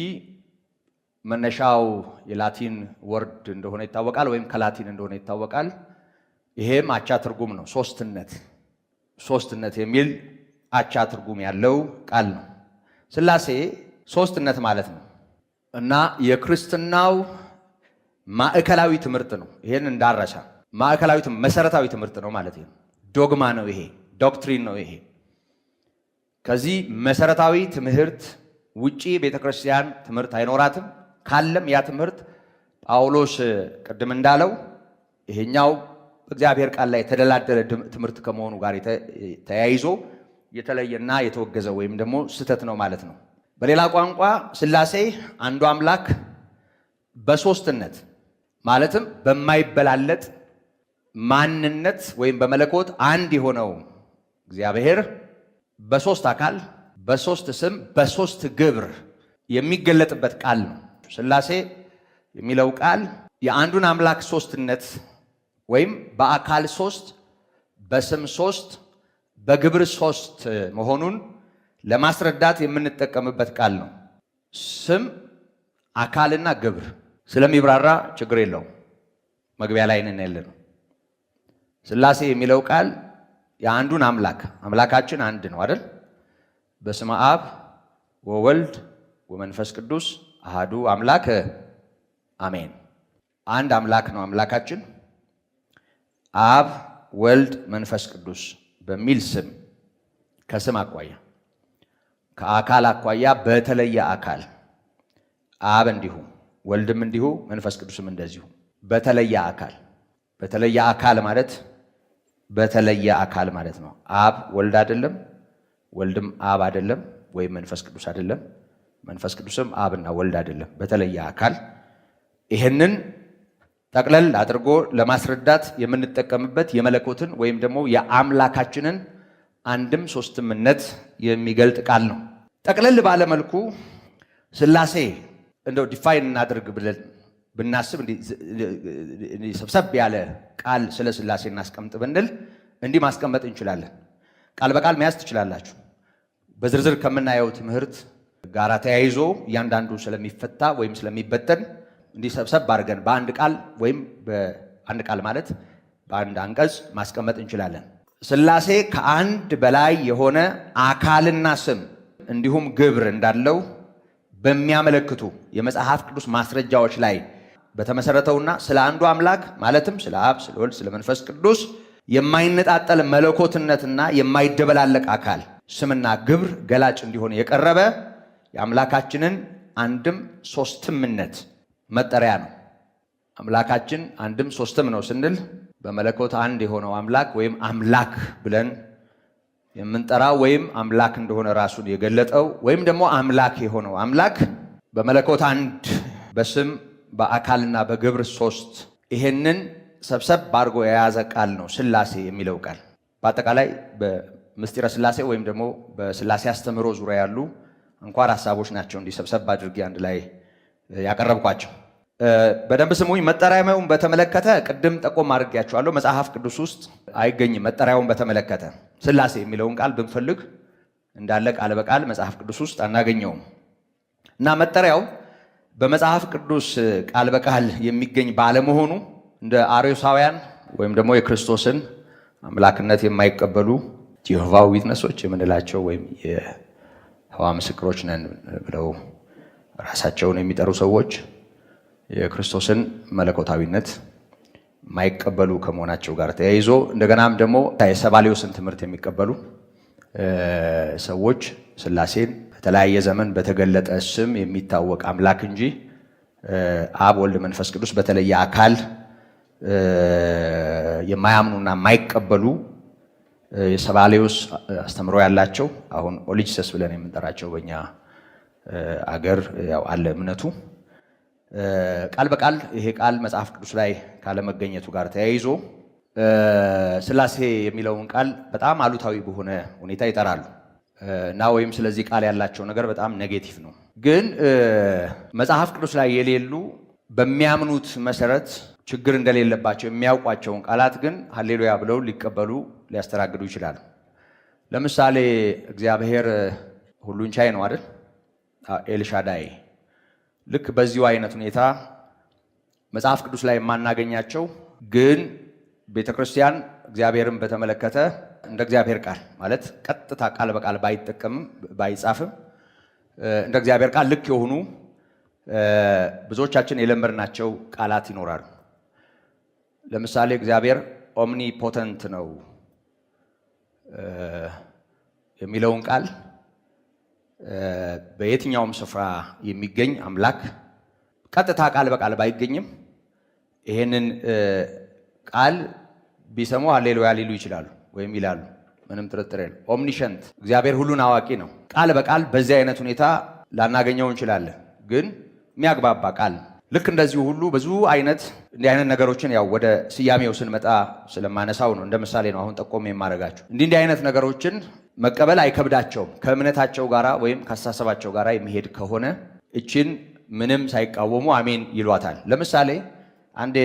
መነሻው የላቲን ወርድ እንደሆነ ይታወቃል፣ ወይም ከላቲን እንደሆነ ይታወቃል። ይሄም አቻ ትርጉም ነው። ሶስትነት የሚል አቻ ትርጉም ያለው ቃል ነው። ሥላሴ ሶስትነት ማለት ነው እና የክርስትናው ማዕከላዊ ትምህርት ነው። ይሄን እንዳረሳ ማዕከላዊ መሰረታዊ ትምህርት ነው ማለት ነው። ዶግማ ነው ይሄ፣ ዶክትሪን ነው ይሄ። ከዚህ መሰረታዊ ትምህርት ውጪ ቤተክርስቲያን ትምህርት አይኖራትም። ካለም ያ ትምህርት ጳውሎስ ቅድም እንዳለው ይሄኛው በእግዚአብሔር ቃል ላይ የተደላደለ ትምህርት ከመሆኑ ጋር ተያይዞ የተለየና የተወገዘ ወይም ደግሞ ስህተት ነው ማለት ነው። በሌላ ቋንቋ ሥላሴ አንዱ አምላክ በሶስትነት ማለትም በማይበላለጥ ማንነት ወይም በመለኮት አንድ የሆነው እግዚአብሔር በሶስት አካል በሶስት ስም በሶስት ግብር የሚገለጥበት ቃል ነው። ሥላሴ የሚለው ቃል የአንዱን አምላክ ሶስትነት ወይም በአካል ሶስት በስም ሶስት በግብር ሶስት መሆኑን ለማስረዳት የምንጠቀምበት ቃል ነው። ስም አካልና ግብር ስለሚብራራ ችግር የለውም። መግቢያ ላይ ነን ያለነው። ሥላሴ የሚለው ቃል የአንዱን አምላካችን አንድ ነው አይደል? በስመ አብ ወወልድ ወመንፈስ ቅዱስ አሃዱ አምላክ አሜን። አንድ አምላክ ነው አምላካችን። አብ ወልድ መንፈስ ቅዱስ በሚል ስም ከስም አኳያ ከአካል አኳያ በተለየ አካል አብ እንዲሁ ወልድም እንዲሁ መንፈስ ቅዱስም እንደዚሁ በተለየ አካል ማለት በተለየ አካል ማለት ነው። አብ ወልድ አይደለም፣ ወልድም አብ አይደለም፣ ወይም መንፈስ ቅዱስ አይደለም፣ መንፈስ ቅዱስም አብና ወልድ አይደለም፣ በተለየ አካል። ይህንን ጠቅለል አድርጎ ለማስረዳት የምንጠቀምበት የመለኮትን ወይም ደግሞ የአምላካችንን አንድም ሶስትምነት የሚገልጥ ቃል ነው። ጠቅለል ባለመልኩ ሥላሴ እንደው ዲፋይን እናድርግ ብለን ብናስብ ሰብሰብ ያለ ቃል ስለ ሥላሴ እናስቀምጥ ብንል እንዲህ ማስቀመጥ እንችላለን። ቃል በቃል መያዝ ትችላላችሁ። በዝርዝር ከምናየው ትምህርት ጋር ተያይዞ እያንዳንዱ ስለሚፈታ ወይም ስለሚበተን እንዲህ ሰብሰብ አድርገን በአንድ ቃል ወይም በአንድ ቃል ማለት በአንድ አንቀጽ ማስቀመጥ እንችላለን። ሥላሴ ከአንድ በላይ የሆነ አካልና ስም እንዲሁም ግብር እንዳለው በሚያመለክቱ የመጽሐፍ ቅዱስ ማስረጃዎች ላይ በተመሰረተውና ስለ አንዱ አምላክ ማለትም ስለ አብ፣ ስለ ወልድ፣ ስለ መንፈስ ቅዱስ የማይነጣጠል መለኮትነትና የማይደበላለቅ አካል ስምና ግብር ገላጭ እንዲሆን የቀረበ የአምላካችንን አንድም ሶስትምነት መጠሪያ ነው። አምላካችን አንድም ሶስትም ነው ስንል በመለኮት አንድ የሆነው አምላክ ወይም አምላክ ብለን የምንጠራው ወይም አምላክ እንደሆነ ራሱን የገለጠው ወይም ደግሞ አምላክ የሆነው አምላክ በመለኮት አንድ በስም በአካልና በግብር ሶስት ይሄንን ሰብሰብ አድርጎ የያዘ ቃል ነው ሥላሴ የሚለው ቃል። በአጠቃላይ በምስጢረ ሥላሴ ወይም ደግሞ በሥላሴ አስተምህሮ ዙሪያ ያሉ አንኳር ሐሳቦች ናቸው እንዲህ ሰብሰብ አድርጌ አንድ ላይ ያቀረብኳቸው። በደንብ ስሙኝ። መጠሪያውን በተመለከተ ቅድም ጠቆም አድርጌያቸዋለሁ። መጽሐፍ ቅዱስ ውስጥ አይገኝም። መጠሪያውን በተመለከተ ሥላሴ የሚለውን ቃል ብንፈልግ እንዳለ ቃል በቃል መጽሐፍ ቅዱስ ውስጥ አናገኘውም እና መጠሪያው በመጽሐፍ ቅዱስ ቃል በቃል የሚገኝ ባለመሆኑ እንደ አርዮሳውያን ወይም ደግሞ የክርስቶስን አምላክነት የማይቀበሉ ጂሆቫ ዊትነሶች የምንላቸው ወይም የይሖዋ ምስክሮች ነን ብለው ራሳቸውን የሚጠሩ ሰዎች የክርስቶስን መለኮታዊነት የማይቀበሉ ከመሆናቸው ጋር ተያይዞ እንደገናም ደግሞ የሰባሌዎስን ትምህርት የሚቀበሉ ሰዎች ሥላሴን በተለያየ ዘመን በተገለጠ ስም የሚታወቅ አምላክ እንጂ አብ፣ ወልድ፣ መንፈስ ቅዱስ በተለየ አካል የማያምኑና የማይቀበሉ የሰባሌዎስ አስተምሮ ያላቸው አሁን ኦሊጂሰስ ብለን የምንጠራቸው በእኛ አገር ያው አለ እምነቱ። ቃል በቃል ይሄ ቃል መጽሐፍ ቅዱስ ላይ ካለመገኘቱ ጋር ተያይዞ ሥላሴ የሚለውን ቃል በጣም አሉታዊ በሆነ ሁኔታ ይጠራሉ እና ወይም ስለዚህ ቃል ያላቸው ነገር በጣም ኔጌቲቭ ነው። ግን መጽሐፍ ቅዱስ ላይ የሌሉ በሚያምኑት መሰረት ችግር እንደሌለባቸው የሚያውቋቸውን ቃላት ግን ሃሌሉያ ብለው ሊቀበሉ ሊያስተናግዱ ይችላሉ። ለምሳሌ እግዚአብሔር ሁሉን ቻይ ነው አይደል? ኤልሻዳይ። ልክ በዚሁ አይነት ሁኔታ መጽሐፍ ቅዱስ ላይ የማናገኛቸው ግን ቤተክርስቲያን እግዚአብሔርን በተመለከተ እንደ እግዚአብሔር ቃል ማለት ቀጥታ ቃል በቃል ባይጠቀምም ባይጻፍም እንደ እግዚአብሔር ቃል ልክ የሆኑ ብዙዎቻችን የለመድናቸው ቃላት ይኖራሉ። ለምሳሌ እግዚአብሔር ኦምኒፖተንት ነው የሚለውን ቃል በየትኛውም ስፍራ የሚገኝ አምላክ ቀጥታ ቃል በቃል ባይገኝም ይሄንን ቃል ቢሰሙ ሃሌሉያ ሊሉ ይችላሉ ወይም ይላሉ። ምንም ጥርጥር የለም። ኦምኒሸንት እግዚአብሔር ሁሉን አዋቂ ነው። ቃል በቃል በዚህ አይነት ሁኔታ ላናገኘው እንችላለን፣ ግን የሚያግባባ ቃል። ልክ እንደዚሁ ሁሉ ብዙ አይነት እንዲህ አይነት ነገሮችን ያው ወደ ስያሜው ስንመጣ ስለማነሳው ነው፣ እንደ ምሳሌ ነው አሁን ጠቆም የማደርጋቸው። እንዲህ አይነት ነገሮችን መቀበል አይከብዳቸውም። ከእምነታቸው ጋራ ወይም ከአስተሳሰባቸው ጋራ የሚሄድ ከሆነ እችን ምንም ሳይቃወሙ አሜን ይሏታል። ለምሳሌ አንዴ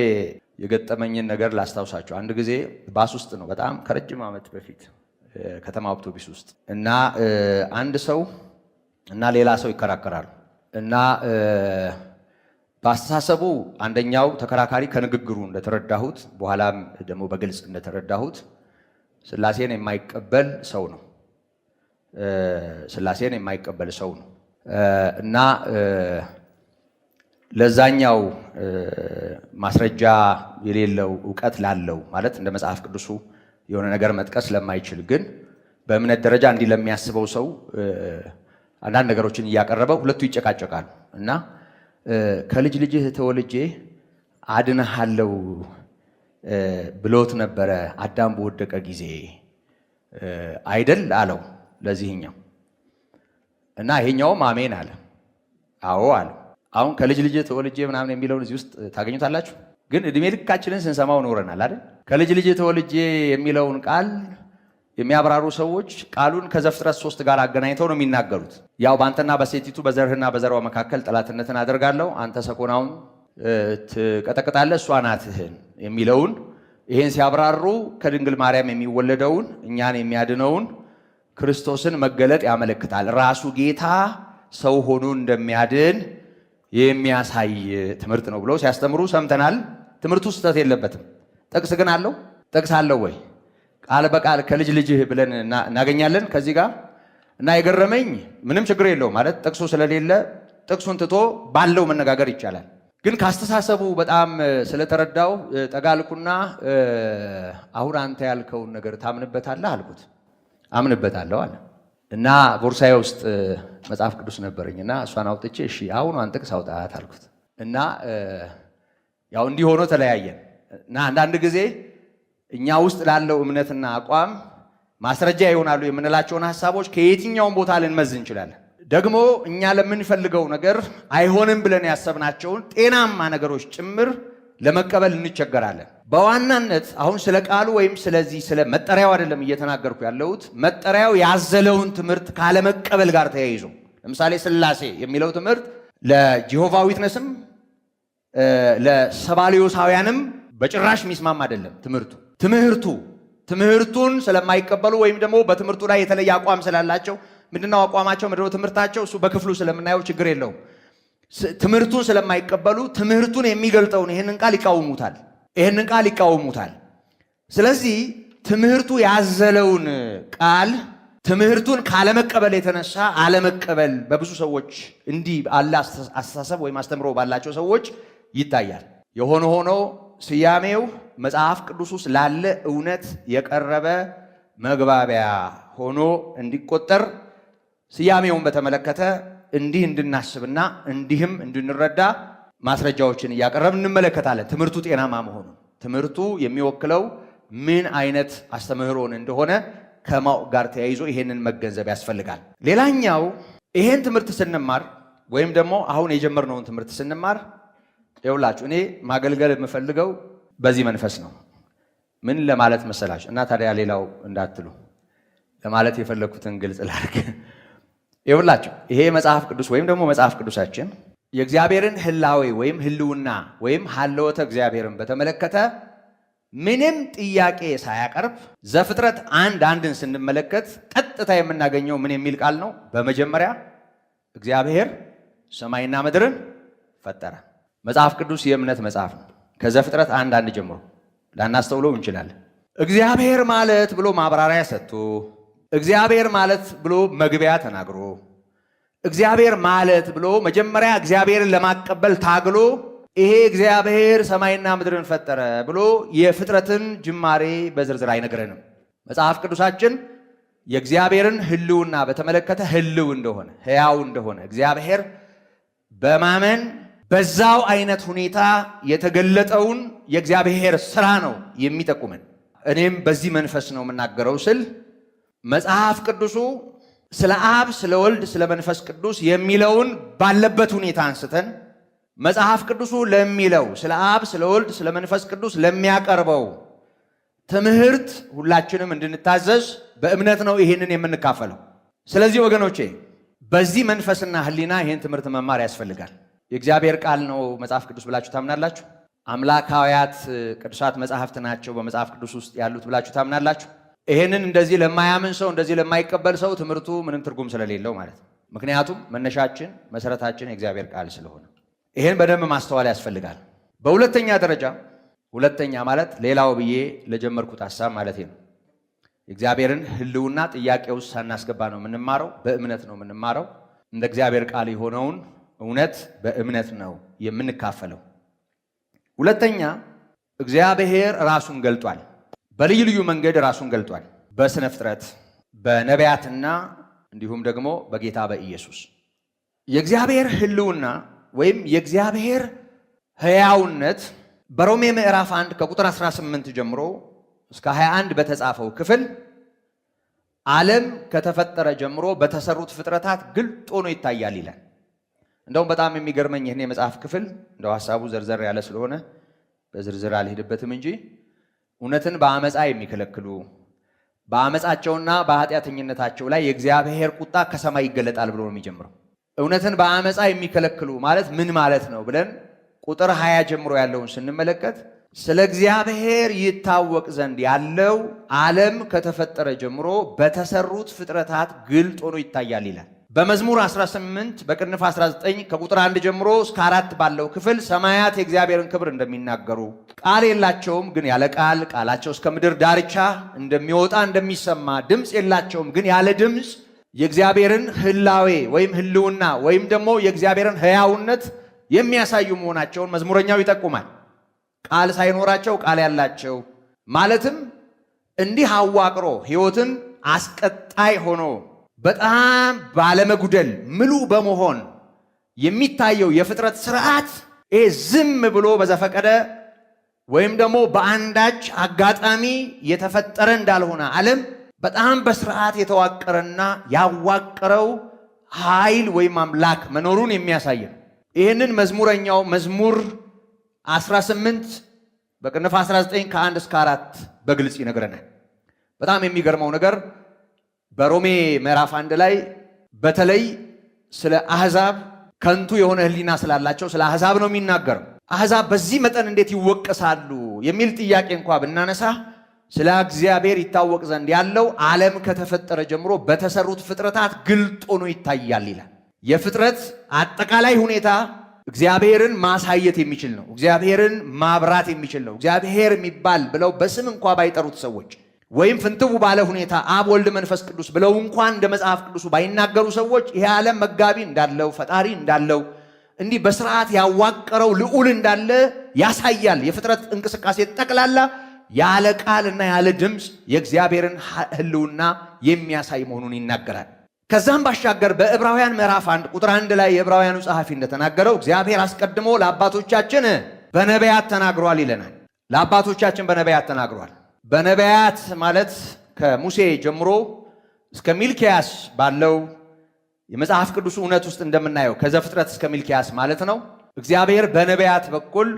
የገጠመኝን ነገር ላስታውሳቸው። አንድ ጊዜ ባስ ውስጥ ነው፣ በጣም ከረጅም ዓመት በፊት ከተማ አውቶቡስ ውስጥ እና አንድ ሰው እና ሌላ ሰው ይከራከራሉ እና በአስተሳሰቡ አንደኛው ተከራካሪ ከንግግሩ እንደተረዳሁት በኋላም ደግሞ በግልጽ እንደተረዳሁት ሥላሴን የማይቀበል ሰው ነው። ሥላሴን የማይቀበል ሰው ነው እና ለዛኛው ማስረጃ የሌለው ዕውቀት ላለው ማለት እንደ መጽሐፍ ቅዱሱ የሆነ ነገር መጥቀስ ለማይችል ግን በእምነት ደረጃ እንዲህ ለሚያስበው ሰው አንዳንድ ነገሮችን እያቀረበ ሁለቱ ይጨቃጨቃሉ እና ከልጅ ልጅህ ተወልጄ አድንሃለሁ ብሎት ነበረ አዳም በወደቀ ጊዜ አይደል አለው ለዚህኛው እና ይሄኛውም አሜን አለ። አዎ አለ። አሁን ከልጅ ልጅ ተወልጄ ምናምን የሚለውን እዚህ ውስጥ ታገኙታላችሁ። ግን እድሜ ልካችንን ስንሰማው ኖረናል አይደል? ከልጅ ልጅ ተወልጄ የሚለውን ቃል የሚያብራሩ ሰዎች ቃሉን ከዘፍጥረት 3 ጋር አገናኝተው ነው የሚናገሩት። ያው በአንተና በሴቲቱ በዘርህና በዘሯ መካከል ጠላትነትን አደርጋለሁ፣ አንተ ሰኮናውን ትቀጠቅጣለህ፣ እሷ ናትህን የሚለውን ይሄን ሲያብራሩ ከድንግል ማርያም የሚወለደውን እኛን የሚያድነውን ክርስቶስን መገለጥ ያመለክታል። ራሱ ጌታ ሰው ሆኖ እንደሚያድን የሚያሳይ ትምህርት ነው ብለው ሲያስተምሩ ሰምተናል። ትምህርቱ ስህተት የለበትም። ጥቅስ ግን አለው። ጥቅስ አለው ወይ? ቃል በቃል ከልጅ ልጅህ ብለን እናገኛለን ከዚህ ጋር እና የገረመኝ ምንም ችግር የለው ማለት ጥቅሱ ስለሌለ ጥቅሱን ትቶ ባለው መነጋገር ይቻላል። ግን ካስተሳሰቡ በጣም ስለተረዳው ጠጋልኩና አሁን አንተ ያልከውን ነገር ታምንበታለህ አልኩት። አምንበታለሁ አለ እና ቦርሳዬ ውስጥ መጽሐፍ ቅዱስ ነበረኝና እሷን አውጥቼ እሺ አሁን አንተ ጥቅስ አውጣት አልኩት እና ያው እንዲህ ሆኖ ተለያየን። እና አንዳንድ ጊዜ እኛ ውስጥ ላለው እምነትና አቋም ማስረጃ ይሆናሉ የምንላቸውን ሐሳቦች ከየትኛውም ቦታ ልንመዝ እንችላለን። ደግሞ እኛ ለምንፈልገው ነገር አይሆንም ብለን ያሰብናቸውን ጤናማ ነገሮች ጭምር ለመቀበል እንቸገራለን። በዋናነት አሁን ስለ ቃሉ ወይም ስለዚህ ስለ መጠሪያው አይደለም እየተናገርኩ ያለሁት፣ መጠሪያው ያዘለውን ትምህርት ካለመቀበል ጋር ተያይዞ ለምሳሌ ሥላሴ የሚለው ትምህርት ለጂሆቫ ዊትነስም ለሰባሊዮሳውያንም በጭራሽ የሚስማማ አይደለም። ትምህርቱን ስለማይቀበሉ ወይም ደግሞ በትምህርቱ ላይ የተለየ አቋም ስላላቸው ምንድነው አቋማቸው? ምንድነው ትምህርታቸው? እሱ በክፍሉ ስለምናየው ችግር የለውም። ትምህርቱን ስለማይቀበሉ ትምህርቱን የሚገልጠውን ይህንን ቃል ይቃወሙታል። ስለዚህ ትምህርቱ ያዘለውን ቃል ትምህርቱን ካለመቀበል የተነሳ አለመቀበል በብዙ ሰዎች እንዲህ አለ አስተሳሰብ ወይም አስተምሮ ባላቸው ሰዎች ይታያል። የሆነ ሆኖ ስያሜው መጽሐፍ ቅዱስ ውስጥ ላለ እውነት የቀረበ መግባቢያ ሆኖ እንዲቆጠር ስያሜውን በተመለከተ እንዲህ እንድናስብና እንዲህም እንድንረዳ ማስረጃዎችን እያቀረብ እንመለከታለን። ትምህርቱ ጤናማ መሆኑ ትምህርቱ የሚወክለው ምን አይነት አስተምህሮን እንደሆነ ከማወቅ ጋር ተያይዞ ይሄንን መገንዘብ ያስፈልጋል። ሌላኛው ይሄን ትምህርት ስንማር ወይም ደግሞ አሁን የጀመርነውን ትምህርት ስንማር ይኸውላችሁ እኔ ማገልገል የምፈልገው በዚህ መንፈስ ነው። ምን ለማለት መሰላችሁ? እና ታዲያ ሌላው እንዳትሉ ለማለት የፈለኩትን ግልጽ ላድርግ። ይኸውላችሁ ይሄ መጽሐፍ ቅዱስ ወይም ደግሞ መጽሐፍ ቅዱሳችን የእግዚአብሔርን ህላዌ ወይም ህልውና ወይም ሀለወተ እግዚአብሔርን በተመለከተ ምንም ጥያቄ ሳያቀርብ ዘፍጥረት አንድን ስንመለከት ቀጥታ የምናገኘው ምን የሚል ቃል ነው? በመጀመሪያ እግዚአብሔር ሰማይና ምድርን ፈጠረ። መጽሐፍ ቅዱስ የእምነት መጽሐፍ ነው። ከዘፍጥረት አንድ ጀምሮ ላናስተውለው እንችላለን። እግዚአብሔር ማለት ብሎ ማብራሪያ ሰጥቶ፣ እግዚአብሔር ማለት ብሎ መግቢያ ተናግሮ፣ እግዚአብሔር ማለት ብሎ መጀመሪያ እግዚአብሔርን ለማቀበል ታግሎ ይሄ እግዚአብሔር ሰማይና ምድርን ፈጠረ ብሎ የፍጥረትን ጅማሬ በዝርዝር አይነግረንም። መጽሐፍ ቅዱሳችን የእግዚአብሔርን ሕልውና በተመለከተ ሕልው እንደሆነ ሕያው እንደሆነ እግዚአብሔር በማመን በዛው አይነት ሁኔታ የተገለጠውን የእግዚአብሔር ሥራ ነው የሚጠቁመን። እኔም በዚህ መንፈስ ነው የምናገረው ስል መጽሐፍ ቅዱሱ ስለ አብ፣ ስለ ወልድ፣ ስለ መንፈስ ቅዱስ የሚለውን ባለበት ሁኔታ አንስተን መጽሐፍ ቅዱሱ ለሚለው ስለ አብ፣ ስለ ወልድ፣ ስለ መንፈስ ቅዱስ ለሚያቀርበው ትምህርት ሁላችንም እንድንታዘዝ በእምነት ነው ይህንን የምንካፈለው። ስለዚህ ወገኖቼ በዚህ መንፈስና ሕሊና ይህን ትምህርት መማር ያስፈልጋል። የእግዚአብሔር ቃል ነው መጽሐፍ ቅዱስ ብላችሁ ታምናላችሁ? አምላካውያት ቅዱሳት መጽሐፍት ናቸው በመጽሐፍ ቅዱስ ውስጥ ያሉት ብላችሁ ታምናላችሁ? ይህንን እንደዚህ ለማያምን ሰው፣ እንደዚህ ለማይቀበል ሰው ትምህርቱ ምንም ትርጉም ስለሌለው ማለት ነው። ምክንያቱም መነሻችን መሰረታችን የእግዚአብሔር ቃል ስለሆነ ይህን በደንብ ማስተዋል ያስፈልጋል። በሁለተኛ ደረጃ ሁለተኛ ማለት ሌላው ብዬ ለጀመርኩት ሐሳብ ማለት ነው። የእግዚአብሔርን ሕልውና ጥያቄ ውስጥ ሳናስገባ ነው የምንማረው። በእምነት ነው የምንማረው። እንደ እግዚአብሔር ቃል የሆነውን እውነት በእምነት ነው የምንካፈለው። ሁለተኛ እግዚአብሔር ራሱን ገልጧል። በልዩ ልዩ መንገድ ራሱን ገልጧል። በስነ ፍጥረት፣ በነቢያትና እንዲሁም ደግሞ በጌታ በኢየሱስ የእግዚአብሔር ሕልውና ወይም የእግዚአብሔር ሕያውነት በሮሜ ምዕራፍ 1 ከቁጥር 18 ጀምሮ እስከ 21 በተጻፈው ክፍል ዓለም ከተፈጠረ ጀምሮ በተሰሩት ፍጥረታት ግልጥ ሆኖ ይታያል ይላል። እንደውም በጣም የሚገርመኝ ይህን የመጽሐፍ ክፍል እንደው ሐሳቡ ዘርዘር ያለ ስለሆነ በዝርዝር አልሄድበትም እንጂ እውነትን በአመፃ የሚከለክሉ በአመፃቸውና በኃጢአተኝነታቸው ላይ የእግዚአብሔር ቁጣ ከሰማይ ይገለጣል ብሎ ነው የሚጀምረው። እውነትን በአመፃ የሚከለክሉ ማለት ምን ማለት ነው ብለን ቁጥር 20 ጀምሮ ያለውን ስንመለከት ስለ እግዚአብሔር ይታወቅ ዘንድ ያለው ዓለም ከተፈጠረ ጀምሮ በተሰሩት ፍጥረታት ግልጥ ሆኖ ይታያል ይላል። በመዝሙር 18 በቅንፍ 19 ከቁጥር 1 ጀምሮ እስከ 4 ባለው ክፍል ሰማያት የእግዚአብሔርን ክብር እንደሚናገሩ ቃል የላቸውም ግን ያለ ቃል፣ ቃላቸው እስከ ምድር ዳርቻ እንደሚወጣ እንደሚሰማ፣ ድምፅ የላቸውም ግን ያለ ድምፅ የእግዚአብሔርን ህላዌ ወይም ህልውና ወይም ደግሞ የእግዚአብሔርን ሕያውነት የሚያሳዩ መሆናቸውን መዝሙረኛው ይጠቁማል። ቃል ሳይኖራቸው ቃል ያላቸው ማለትም እንዲህ አዋቅሮ ሕይወትን አስቀጣይ ሆኖ በጣም ባለመጉደል ምሉ በመሆን የሚታየው የፍጥረት ስርዓት ዝም ብሎ በዘፈቀደ ወይም ደግሞ በአንዳች አጋጣሚ የተፈጠረ እንዳልሆነ ዓለም በጣም በስርዓት የተዋቀረና ያዋቀረው ኃይል ወይም አምላክ መኖሩን የሚያሳይ ነው። ይህንን መዝሙረኛው መዝሙር 18 በቅንፍ 19 ከ1 እስከ 4 በግልጽ ይነግረናል። በጣም የሚገርመው ነገር በሮሜ ምዕራፍ 1 ላይ በተለይ ስለ አሕዛብ ከንቱ የሆነ ሕሊና ስላላቸው ስለ አሕዛብ ነው የሚናገረው። አሕዛብ በዚህ መጠን እንዴት ይወቀሳሉ የሚል ጥያቄ እንኳ ብናነሳ ስለ እግዚአብሔር ይታወቅ ዘንድ ያለው ዓለም ከተፈጠረ ጀምሮ በተሰሩት ፍጥረታት ግልጥ ሆኖ ይታያል ይላል። የፍጥረት አጠቃላይ ሁኔታ እግዚአብሔርን ማሳየት የሚችል ነው። እግዚአብሔርን ማብራት የሚችል ነው። እግዚአብሔር የሚባል ብለው በስም እንኳ ባይጠሩት ሰዎች ወይም ፍንትው ባለ ሁኔታ አብ፣ ወልድ፣ መንፈስ ቅዱስ ብለው እንኳን እንደ መጽሐፍ ቅዱሱ ባይናገሩ ሰዎች ይሄ ዓለም መጋቢ እንዳለው ፈጣሪ እንዳለው እንዲህ በስርዓት ያዋቀረው ልዑል እንዳለ ያሳያል። የፍጥረት እንቅስቃሴ ጠቅላላ ያለ ቃልና ያለ ድምፅ የእግዚአብሔርን ሕልውና የሚያሳይ መሆኑን ይናገራል። ከዛም ባሻገር በዕብራውያን ምዕራፍ 1 ቁጥር 1 ላይ የዕብራውያኑ ጸሐፊ እንደተናገረው እግዚአብሔር አስቀድሞ ለአባቶቻችን በነቢያት ተናግሯል ይለናል። ለአባቶቻችን በነቢያት ተናግሯል። በነቢያት ማለት ከሙሴ ጀምሮ እስከ ሚልኪያስ ባለው የመጽሐፍ ቅዱስ እውነት ውስጥ እንደምናየው ከዘፍጥረት እስከ ሚልኪያስ ማለት ነው። እግዚአብሔር በነቢያት በኩል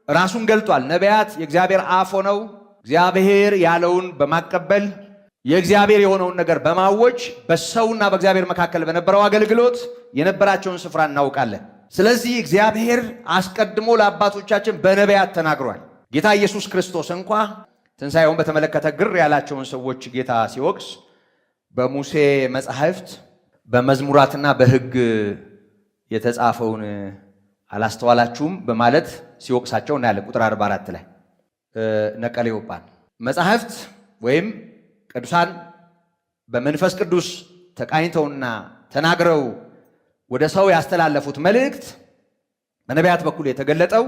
ራሱን ገልጧል። ነቢያት የእግዚአብሔር አፍ ሆነው እግዚአብሔር ያለውን በማቀበል የእግዚአብሔር የሆነውን ነገር በማወጅ በሰውና በእግዚአብሔር መካከል በነበረው አገልግሎት የነበራቸውን ስፍራ እናውቃለን። ስለዚህ እግዚአብሔር አስቀድሞ ለአባቶቻችን በነቢያት ተናግሯል። ጌታ ኢየሱስ ክርስቶስ እንኳ ትንሣኤውን በተመለከተ ግር ያላቸውን ሰዎች ጌታ ሲወቅስ በሙሴ መጻሕፍት በመዝሙራትና በሕግ የተጻፈውን አላስተዋላችሁም በማለት ሲወቅሳቸው እናያለን። ቁጥር 44 ላይ ነቀሌዎጳን መጻሕፍት ወይም ቅዱሳን በመንፈስ ቅዱስ ተቃኝተውና ተናግረው ወደ ሰው ያስተላለፉት መልእክት በነቢያት በኩል የተገለጠው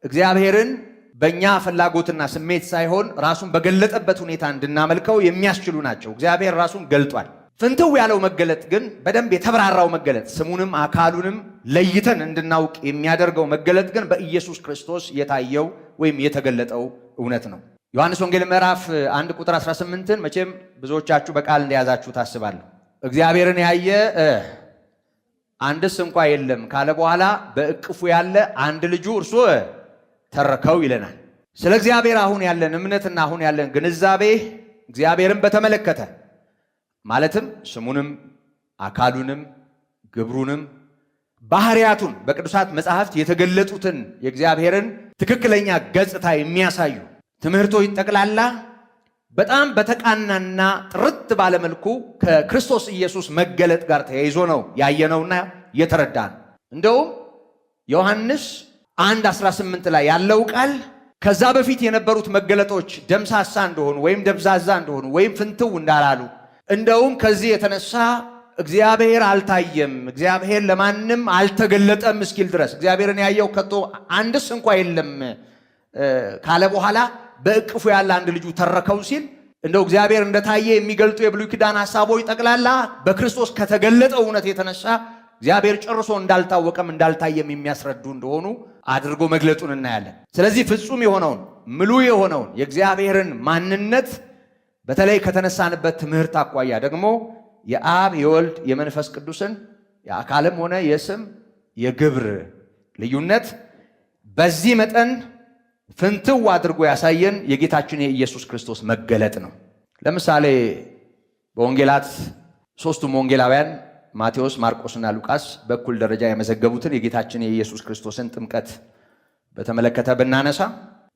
እግዚአብሔርን በእኛ ፍላጎትና ስሜት ሳይሆን ራሱን በገለጠበት ሁኔታ እንድናመልከው የሚያስችሉ ናቸው። እግዚአብሔር ራሱን ገልጧል። ፍንትው ያለው መገለጥ ግን በደንብ የተብራራው መገለጥ ስሙንም አካሉንም ለይተን እንድናውቅ የሚያደርገው መገለጥ ግን በኢየሱስ ክርስቶስ የታየው ወይም የተገለጠው እውነት ነው። ዮሐንስ ወንጌል ምዕራፍ 1 ቁጥር 18ን መቼም ብዙዎቻችሁ በቃል እንደያዛችሁ ታስባለሁ። እግዚአብሔርን ያየ አንድስ እንኳ የለም ካለ በኋላ በእቅፉ ያለ አንድ ልጁ እርሱ ተረከው ይለናል። ስለ እግዚአብሔር አሁን ያለን እምነትና አሁን ያለን ግንዛቤ እግዚአብሔርን በተመለከተ ማለትም ስሙንም አካሉንም ግብሩንም ባህሪያቱን በቅዱሳት መጻሕፍት የተገለጡትን የእግዚአብሔርን ትክክለኛ ገጽታ የሚያሳዩ ትምህርቶች ጠቅላላ በጣም በተቃናና ጥርት ባለመልኩ ከክርስቶስ ኢየሱስ መገለጥ ጋር ተያይዞ ነው ያየነውና የተረዳነው። እንደውም ዮሐንስ 1:18 ላይ ያለው ቃል ከዛ በፊት የነበሩት መገለጦች ደምሳሳ እንደሆኑ ወይም ደብዛዛ እንደሆኑ ወይም ፍንትው እንዳላሉ እንደውም ከዚህ የተነሳ እግዚአብሔር አልታየም፣ እግዚአብሔር ለማንም አልተገለጠም እስኪል ድረስ እግዚአብሔርን ያየው ከቶ አንድስ እንኳ የለም ካለ በኋላ በእቅፉ ያለ አንድ ልጁ ተረከው ሲል እንደው እግዚአብሔር እንደታየ የሚገልጡ የብሉይ ኪዳን ሐሳቦች ጠቅላላ በክርስቶስ ከተገለጠው እውነት የተነሳ እግዚአብሔር ጨርሶ እንዳልታወቀም እንዳልታየም የሚያስረዱ እንደሆኑ አድርጎ መግለጡን እናያለን። ስለዚህ ፍጹም የሆነውን ምሉ የሆነውን የእግዚአብሔርን ማንነት በተለይ ከተነሳንበት ትምህርት አኳያ ደግሞ የአብ የወልድ የመንፈስ ቅዱስን የአካልም ሆነ የስም የግብር ልዩነት በዚህ መጠን ፍንትው አድርጎ ያሳየን የጌታችን የኢየሱስ ክርስቶስ መገለጥ ነው። ለምሳሌ በወንጌላት ሦስቱም ወንጌላውያን ማቴዎስ፣ ማርቆስና ሉቃስ በኩል ደረጃ የመዘገቡትን የጌታችን የኢየሱስ ክርስቶስን ጥምቀት በተመለከተ ብናነሳ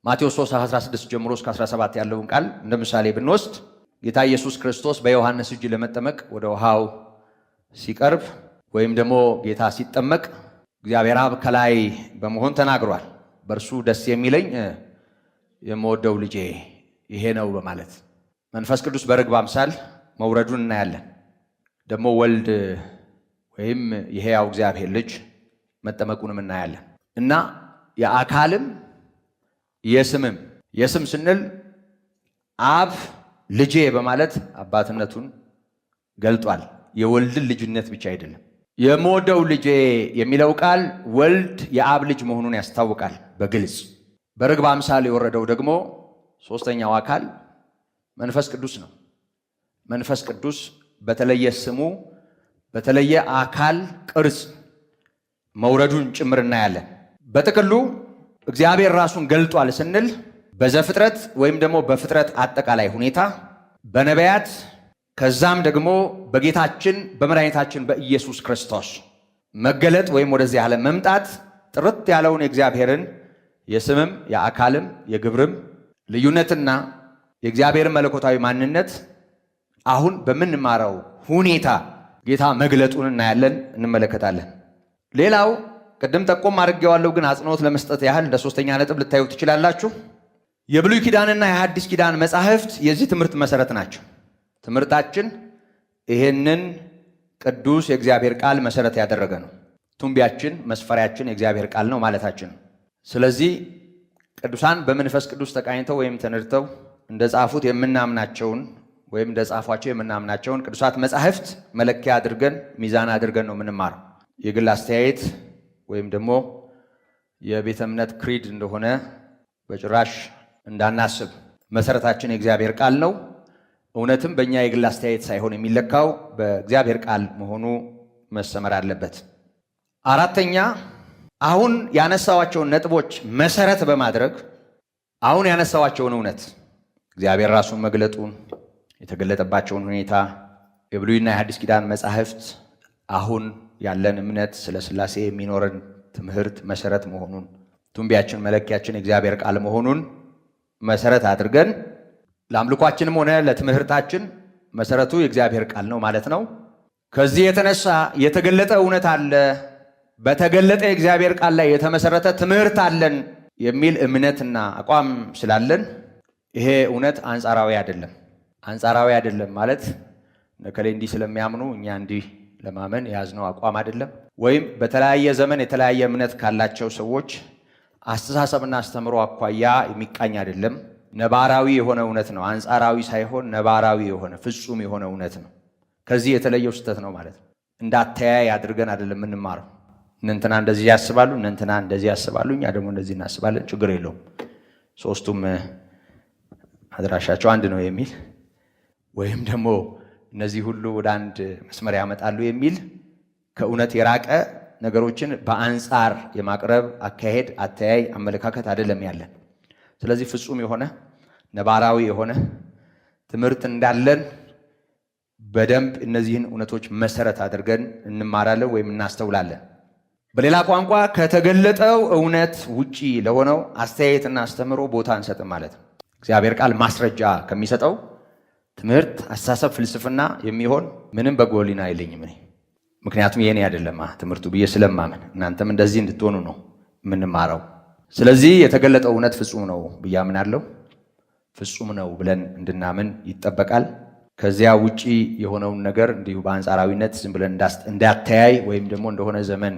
ማቴዎስ 3:16 ጀምሮ እስከ 17 ያለውን ቃል እንደ ምሳሌ ብንወስድ ጌታ ኢየሱስ ክርስቶስ በዮሐንስ እጅ ለመጠመቅ ወደ ውሃው ሲቀርብ ወይም ደግሞ ጌታ ሲጠመቅ እግዚአብሔር አብ ከላይ በመሆን ተናግሯል። በእርሱ ደስ የሚለኝ የምወደው ልጄ ይሄ ነው በማለት መንፈስ ቅዱስ በርግብ አምሳል መውረዱን እናያለን። ደግሞ ወልድ ወይም የሕያው እግዚአብሔር ልጅ መጠመቁንም እናያለን እና የአካልም የስምም የስም ስንል አብ ልጄ በማለት አባትነቱን ገልጧል። የወልድን ልጅነት ብቻ አይደለም። የምወደው ልጄ የሚለው ቃል ወልድ የአብ ልጅ መሆኑን ያስታውቃል በግልጽ። በርግብ አምሳል የወረደው ደግሞ ሦስተኛው አካል መንፈስ ቅዱስ ነው። መንፈስ ቅዱስ በተለየ ስሙ በተለየ አካል ቅርጽ መውረዱን ጭምር እናያለን። በጥቅሉ እግዚአብሔር ራሱን ገልጧል ስንል በዘፍጥረት ወይም ደግሞ በፍጥረት አጠቃላይ ሁኔታ በነቢያት ከዛም ደግሞ በጌታችን በመድኃኒታችን በኢየሱስ ክርስቶስ መገለጥ ወይም ወደዚህ ዓለም መምጣት ጥርት ያለውን የእግዚአብሔርን የስምም የአካልም የግብርም ልዩነትና የእግዚአብሔርን መለኮታዊ ማንነት አሁን በምንማረው ሁኔታ ጌታ መግለጡን እናያለን፣ እንመለከታለን። ሌላው ቅድም ጠቆም አድርጌዋለሁ፣ ግን አጽንኦት ለመስጠት ያህል እንደ ሦስተኛ ነጥብ ልታዩ ትችላላችሁ። የብሉይ ኪዳንና የሐዲስ ኪዳን መጻሕፍት የዚህ ትምህርት መሰረት ናቸው። ትምህርታችን ይሄንን ቅዱስ የእግዚአብሔር ቃል መሰረት ያደረገ ነው። ቱንቢያችን መስፈሪያችን የእግዚአብሔር ቃል ነው ማለታችን። ስለዚህ ቅዱሳን በመንፈስ ቅዱስ ተቃኝተው ወይም ተነድተው እንደጻፉት የምናምናቸውን ወይም እንደጻፏቸው የምናምናቸውን ቅዱሳት መጻሕፍት መለኪያ አድርገን ሚዛን አድርገን ነው የምንማረው። የግል አስተያየት ወይም ደግሞ የቤተ እምነት ክሪድ እንደሆነ በጭራሽ እንዳናስብ። መሰረታችን የእግዚአብሔር ቃል ነው። እውነትም በእኛ የግል አስተያየት ሳይሆን የሚለካው በእግዚአብሔር ቃል መሆኑ መሰመር አለበት። አራተኛ፣ አሁን ያነሳዋቸውን ነጥቦች መሰረት በማድረግ አሁን ያነሳዋቸውን እውነት እግዚአብሔር ራሱን መግለጡን፣ የተገለጠባቸውን ሁኔታ፣ የብሉይና የሐዲስ ኪዳን መጻሕፍት አሁን ያለን እምነት ስለ ሥላሴ የሚኖረን ትምህርት መሰረት መሆኑን፣ ቱንቢያችን መለኪያችን የእግዚአብሔር ቃል መሆኑን መሰረት አድርገን ለአምልኳችንም ሆነ ለትምህርታችን መሰረቱ የእግዚአብሔር ቃል ነው ማለት ነው። ከዚህ የተነሳ የተገለጠ እውነት አለ፣ በተገለጠ የእግዚአብሔር ቃል ላይ የተመሰረተ ትምህርት አለን የሚል እምነትና አቋም ስላለን ይሄ እውነት አንጻራዊ አይደለም። አንጻራዊ አይደለም ማለት ነከሌ እንዲህ ስለሚያምኑ እኛ እንዲህ ለማመን የያዝነው አቋም አይደለም። ወይም በተለያየ ዘመን የተለያየ እምነት ካላቸው ሰዎች አስተሳሰብና አስተምሮ አኳያ የሚቃኝ አይደለም። ነባራዊ የሆነ እውነት ነው። አንጻራዊ ሳይሆን ነባራዊ የሆነ ፍጹም የሆነ እውነት ነው። ከዚህ የተለየው ስህተት ነው ማለት ነው። እንዳተያይ አድርገን አይደለም የምንማረው። እነንትና እንደዚህ ያስባሉ፣ እነንትና እንደዚህ ያስባሉ፣ እኛ ደግሞ እንደዚህ እናስባለን፣ ችግር የለውም ሶስቱም አድራሻቸው አንድ ነው የሚል ወይም ደግሞ እነዚህ ሁሉ ወደ አንድ መስመር ያመጣሉ የሚል ከእውነት የራቀ ነገሮችን በአንጻር የማቅረብ አካሄድ፣ አተያይ፣ አመለካከት አይደለም ያለን። ስለዚህ ፍጹም የሆነ ነባራዊ የሆነ ትምህርት እንዳለን በደንብ እነዚህን እውነቶች መሰረት አድርገን እንማራለን ወይም እናስተውላለን። በሌላ ቋንቋ ከተገለጠው እውነት ውጪ ለሆነው አስተያየትና አስተምሮ ቦታ አንሰጥም ማለት ነው። እግዚአብሔር ቃል ማስረጃ ከሚሰጠው ትምህርት፣ አስተሳሰብ፣ ፍልስፍና የሚሆን ምንም በጎ ሕሊና አይለኝም እኔ። ምክንያቱም የኔ አይደለማ ትምህርቱ ብዬ ስለማምን እናንተም እንደዚህ እንድትሆኑ ነው የምንማረው። ስለዚህ የተገለጠው እውነት ፍጹም ነው ብዬ አምናለሁ። ፍጹም ነው ብለን እንድናምን ይጠበቃል። ከዚያ ውጪ የሆነውን ነገር እንዲሁ በአንጻራዊነት ዝም ብለን እንዳተያይ ወይም ደግሞ እንደሆነ ዘመን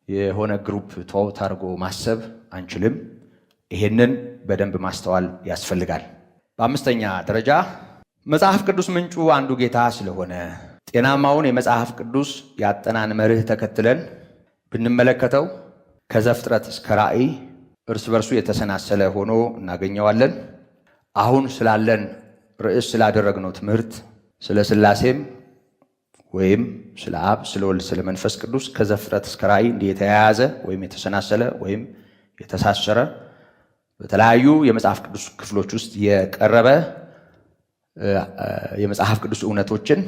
የሆነ ግሩፕ ተውት አድርጎ ማሰብ አንችልም። ይሄንን በደንብ ማስተዋል ያስፈልጋል። በአምስተኛ ደረጃ መጽሐፍ ቅዱስ ምንጩ አንዱ ጌታ ስለሆነ ጤናማውን የመጽሐፍ ቅዱስ የአጠናን መርህ ተከትለን ብንመለከተው ከዘፍጥረት እስከ ራእይ እርስ በርሱ የተሰናሰለ ሆኖ እናገኘዋለን። አሁን ስላለን ርዕስ ስላደረግነው ትምህርት ስለ ሥላሴም ወይም ስለ አብ፣ ስለ ወልድ፣ ስለ መንፈስ ቅዱስ ከዘፍጥረት እስከ ራእይ እንዲህ የተያያዘ ወይም የተሰናሰለ ወይም የተሳሰረ በተለያዩ የመጽሐፍ ቅዱስ ክፍሎች ውስጥ የቀረበ የመጽሐፍ ቅዱስ እውነቶችን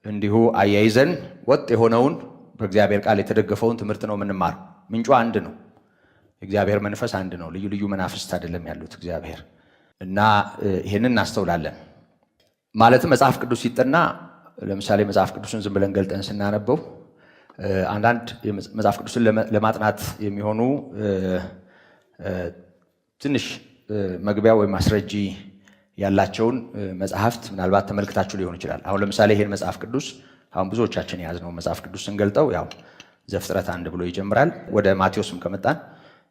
እንዲሁ አያይዘን ወጥ የሆነውን በእግዚአብሔር ቃል የተደገፈውን ትምህርት ነው የምንማረው። ምንጩ አንድ ነው። የእግዚአብሔር መንፈስ አንድ ነው። ልዩ ልዩ መናፍስት አይደለም ያሉት እግዚአብሔር እና ይሄንን እናስተውላለን። ማለትም መጽሐፍ ቅዱስ ሲጠና ለምሳሌ መጽሐፍ ቅዱስን ዝም ብለን ገልጠን ስናነበው አንዳንድ መጽሐፍ ቅዱስን ለማጥናት የሚሆኑ ትንሽ መግቢያ ወይም ማስረጂ ያላቸውን መጽሐፍት ምናልባት ተመልክታችሁ ሊሆን ይችላል። አሁን ለምሳሌ ይሄን መጽሐፍ ቅዱስ አሁን ብዙዎቻችን የያዝነው መጽሐፍ ቅዱስ ስንገልጠው ያው ዘፍጥረት 1 ብሎ ይጀምራል። ወደ ማቴዎስም ከመጣን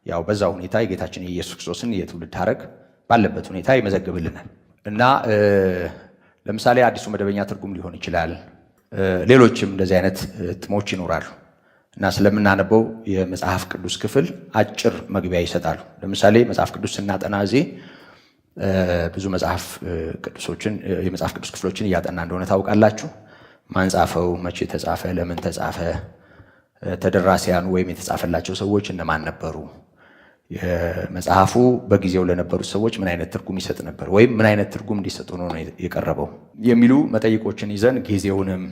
ያው በዛው ሁኔታ የጌታችን የኢየሱስ ክርስቶስን የትውልድ ሐረግ ባለበት ሁኔታ ይመዘግብልናል እና ለምሳሌ አዲሱ መደበኛ ትርጉም ሊሆን ይችላል። ሌሎችም እንደዚህ አይነት እትሞች ይኖራሉ እና ስለምናነበው የመጽሐፍ ቅዱስ ክፍል አጭር መግቢያ ይሰጣሉ። ለምሳሌ መጽሐፍ ቅዱስ ስናጠና እዚህ ብዙ መጽሐፍ ቅዱሶችን የመጽሐፍ ቅዱስ ክፍሎችን እያጠና እንደሆነ ታውቃላችሁ። ማን ጻፈው፣ መቼ ተጻፈ፣ ለምን ተጻፈ፣ ተደራሲያን ወይም የተጻፈላቸው ሰዎች እነማን ነበሩ፣ የመጽሐፉ በጊዜው ለነበሩት ሰዎች ምን አይነት ትርጉም ይሰጥ ነበር ወይም ምን አይነት ትርጉም እንዲሰጡ ነው የቀረበው የሚሉ መጠይቆችን ይዘን ጊዜውንም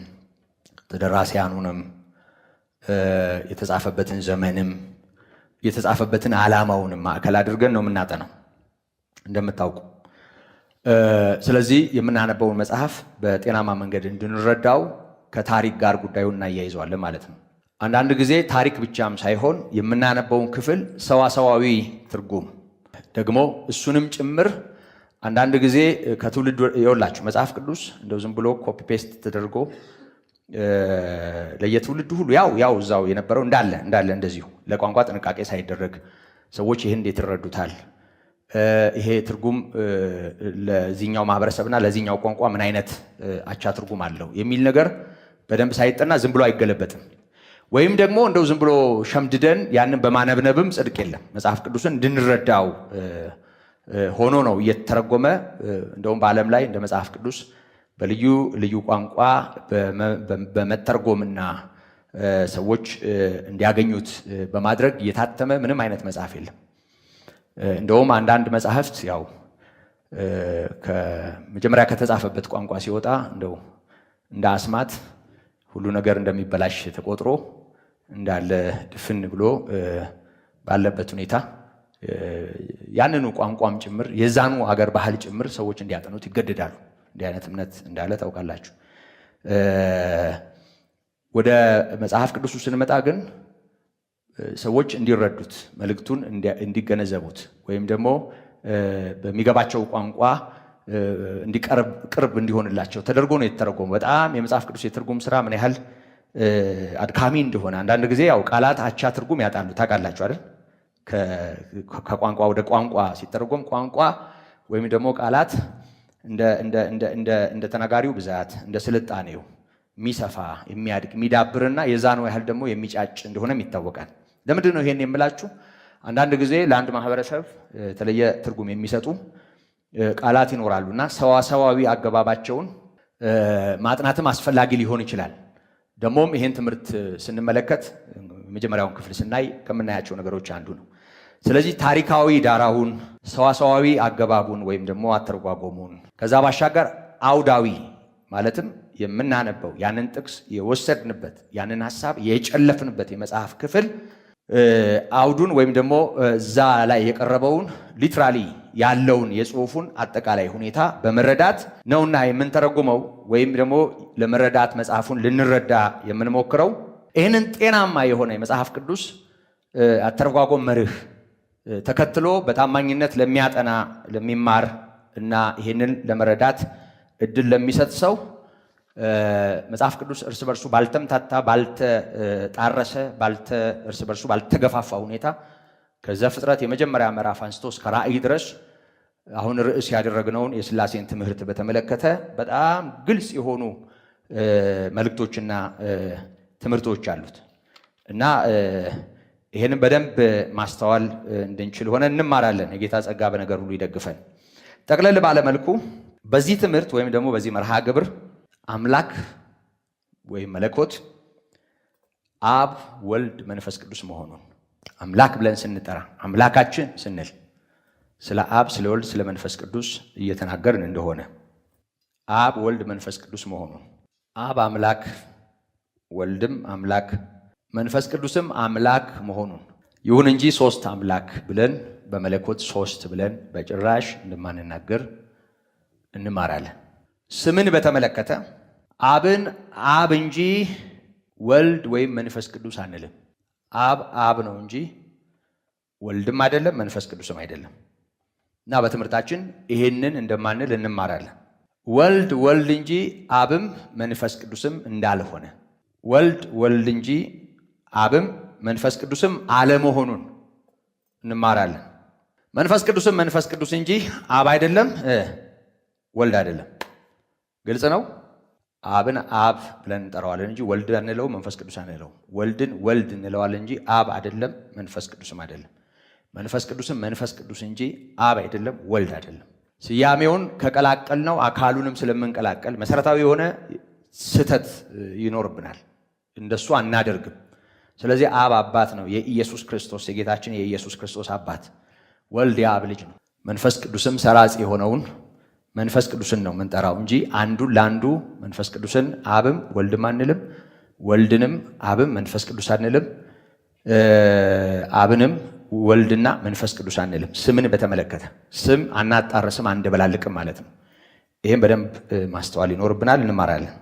ተደራሲያኑንም የተጻፈበትን ዘመንም የተጻፈበትን ዓላማውንም ማዕከል አድርገን ነው የምናጠናው እንደምታውቁ። ስለዚህ የምናነበውን መጽሐፍ በጤናማ መንገድ እንድንረዳው ከታሪክ ጋር ጉዳዩን እናያይዘዋለን ማለት ነው። አንዳንድ ጊዜ ታሪክ ብቻም ሳይሆን የምናነበውን ክፍል ሰዋሰዋዊ ትርጉም ደግሞ እሱንም ጭምር አንዳንድ ጊዜ ከትውልድ ይወላችሁ መጽሐፍ ቅዱስ እንደው ዝም ብሎ ኮፒ ፔስት ተደርጎ ለየትውልድ ሁሉ ያው እዛው የነበረው እንዳለ እንደዚሁ ለቋንቋ ጥንቃቄ ሳይደረግ ሰዎች ይህን እንዴት ይረዱታል፣ ይሄ ትርጉም ለዚህኛው ማህበረሰብና ለዚህኛው ቋንቋ ምን አይነት አቻ ትርጉም አለው የሚል ነገር በደንብ ሳይጠና ዝም ብሎ አይገለበጥም። ወይም ደግሞ እንደው ዝም ብሎ ሸምድደን ያንን በማነብነብም ጽድቅ የለም። መጽሐፍ ቅዱስን እንድንረዳው ሆኖ ነው እየተተረጎመ እንደውም በዓለም ላይ እንደ መጽሐፍ ቅዱስ በልዩ ልዩ ቋንቋ በመተርጎምና ሰዎች እንዲያገኙት በማድረግ እየታተመ ምንም አይነት መጽሐፍ የለም። እንደውም አንዳንድ መጽሐፍት ያው ከመጀመሪያ ከተጻፈበት ቋንቋ ሲወጣ እንደው እንደ አስማት ሁሉ ነገር እንደሚበላሽ ተቆጥሮ እንዳለ ድፍን ብሎ ባለበት ሁኔታ ያንኑ ቋንቋም ጭምር የዛኑ አገር ባህል ጭምር ሰዎች እንዲያጠኑት ይገደዳሉ። እንዲህ አይነት እምነት እንዳለ ታውቃላችሁ። ወደ መጽሐፍ ቅዱሱ ስንመጣ ግን ሰዎች እንዲረዱት መልእክቱን እንዲገነዘቡት ወይም ደግሞ በሚገባቸው ቋንቋ ቅርብ እንዲሆንላቸው ተደርጎ ነው የተተረጎመው። በጣም የመጽሐፍ ቅዱስ የትርጉም ስራ ምን ያህል አድካሚ እንደሆነ አንዳንድ ጊዜ ያው ቃላት አቻ ትርጉም ያጣሉ። ታውቃላችሁ አይደል? ከቋንቋ ወደ ቋንቋ ሲተረጎም ቋንቋ ወይም ደግሞ ቃላት እንደ ተናጋሪው ብዛት እንደ ስልጣኔው የሚሰፋ የሚያድግ የሚዳብርና የዛኑ ያህል ደግሞ የሚጫጭ እንደሆነም ይታወቃል። ለምንድን ነው ይሄን የምላችሁ? አንዳንድ ጊዜ ለአንድ ማህበረሰብ የተለየ ትርጉም የሚሰጡ ቃላት ይኖራሉና ሰዋሰዋዊ አገባባቸውን ማጥናትም አስፈላጊ ሊሆን ይችላል። ደግሞም ይሄን ትምህርት ስንመለከት መጀመሪያውን ክፍል ስናይ ከምናያቸው ነገሮች አንዱ ነው። ስለዚህ ታሪካዊ ዳራውን፣ ሰዋሰዋዊ አገባቡን ወይም ደግሞ አተረጓጎሙን ከዛ ባሻገር አውዳዊ ማለትም የምናነበው ያንን ጥቅስ የወሰድንበት ያንን ሐሳብ የጨለፍንበት የመጽሐፍ ክፍል አውዱን ወይም ደግሞ እዛ ላይ የቀረበውን ሊትራሊ ያለውን የጽሑፉን አጠቃላይ ሁኔታ በመረዳት ነውና የምንተረጉመው ወይም ደግሞ ለመረዳት መጽሐፉን ልንረዳ የምንሞክረው። ይህንን ጤናማ የሆነ የመጽሐፍ ቅዱስ አተረጓጎም መርህ ተከትሎ በታማኝነት ለሚያጠና ለሚማር እና ይህንን ለመረዳት እድል ለሚሰጥ ሰው መጽሐፍ ቅዱስ እርስ በርሱ ባልተምታታ ባልተጣረሰ እርስ በርሱ ባልተገፋፋ ሁኔታ ከዘፍጥረት የመጀመሪያ ምዕራፍ አንስቶ እስከ ራእይ ድረስ አሁን ርዕስ ያደረግነውን የሥላሴን ትምህርት በተመለከተ በጣም ግልጽ የሆኑ መልእክቶችና ትምህርቶች አሉት እና ይሄንን በደንብ ማስተዋል እንድንችል ሆነ እንማራለን። የጌታ ጸጋ በነገር ሁሉ ይደግፈን። ጠቅለል ባለ መልኩ በዚህ ትምህርት ወይም ደግሞ በዚህ መርሃ ግብር አምላክ ወይም መለኮት አብ፣ ወልድ፣ መንፈስ ቅዱስ መሆኑን አምላክ ብለን ስንጠራ አምላካችን ስንል ስለ አብ፣ ስለ ወልድ፣ ስለ መንፈስ ቅዱስ እየተናገርን እንደሆነ አብ፣ ወልድ፣ መንፈስ ቅዱስ መሆኑን አብ አምላክ፣ ወልድም አምላክ፣ መንፈስ ቅዱስም አምላክ መሆኑን ይሁን እንጂ ሶስት አምላክ ብለን በመለኮት ሶስት ብለን በጭራሽ እንደማንናገር እንማራለን። ስምን በተመለከተ አብን አብ እንጂ ወልድ ወይም መንፈስ ቅዱስ አንልም። አብ አብ ነው እንጂ ወልድም አይደለም መንፈስ ቅዱስም አይደለም እና በትምህርታችን ይሄንን እንደማንል እንማራለን። ወልድ ወልድ እንጂ አብም መንፈስ ቅዱስም እንዳልሆነ፣ ወልድ ወልድ እንጂ አብም መንፈስ ቅዱስም አለመሆኑን እንማራለን። መንፈስ ቅዱስም መንፈስ ቅዱስ እንጂ አብ አይደለም ወልድ አይደለም። ግልጽ ነው። አብን አብ ብለን እንጠራዋለን እንጂ ወልድ አንለው፣ መንፈስ ቅዱስ አንለው። ወልድን ወልድ እንለዋለን እንጂ አብ አይደለም መንፈስ ቅዱስም አይደለም። መንፈስ ቅዱስም መንፈስ ቅዱስ እንጂ አብ አይደለም ወልድ አይደለም። ስያሜውን ከቀላቀል ነው አካሉንም ስለምንቀላቀል መሰረታዊ የሆነ ስህተት ይኖርብናል። እንደሱ አናደርግም። ስለዚህ አብ አባት ነው፣ የኢየሱስ ክርስቶስ የጌታችን የኢየሱስ ክርስቶስ አባት። ወልድ የአብ ልጅ ነው። መንፈስ ቅዱስም ሰራጽ የሆነውን መንፈስ ቅዱስን ነው የምንጠራው እንጂ አንዱን ለአንዱ መንፈስ ቅዱስን አብም ወልድም አንልም፣ ወልድንም አብም መንፈስ ቅዱስ አንልም፣ አብንም ወልድና መንፈስ ቅዱስ አንልም። ስምን በተመለከተ ስም አናጣርስም፣ አንደበላልቅም ማለት ነው። ይህም በደንብ ማስተዋል ይኖርብናል፣ እንማራለን።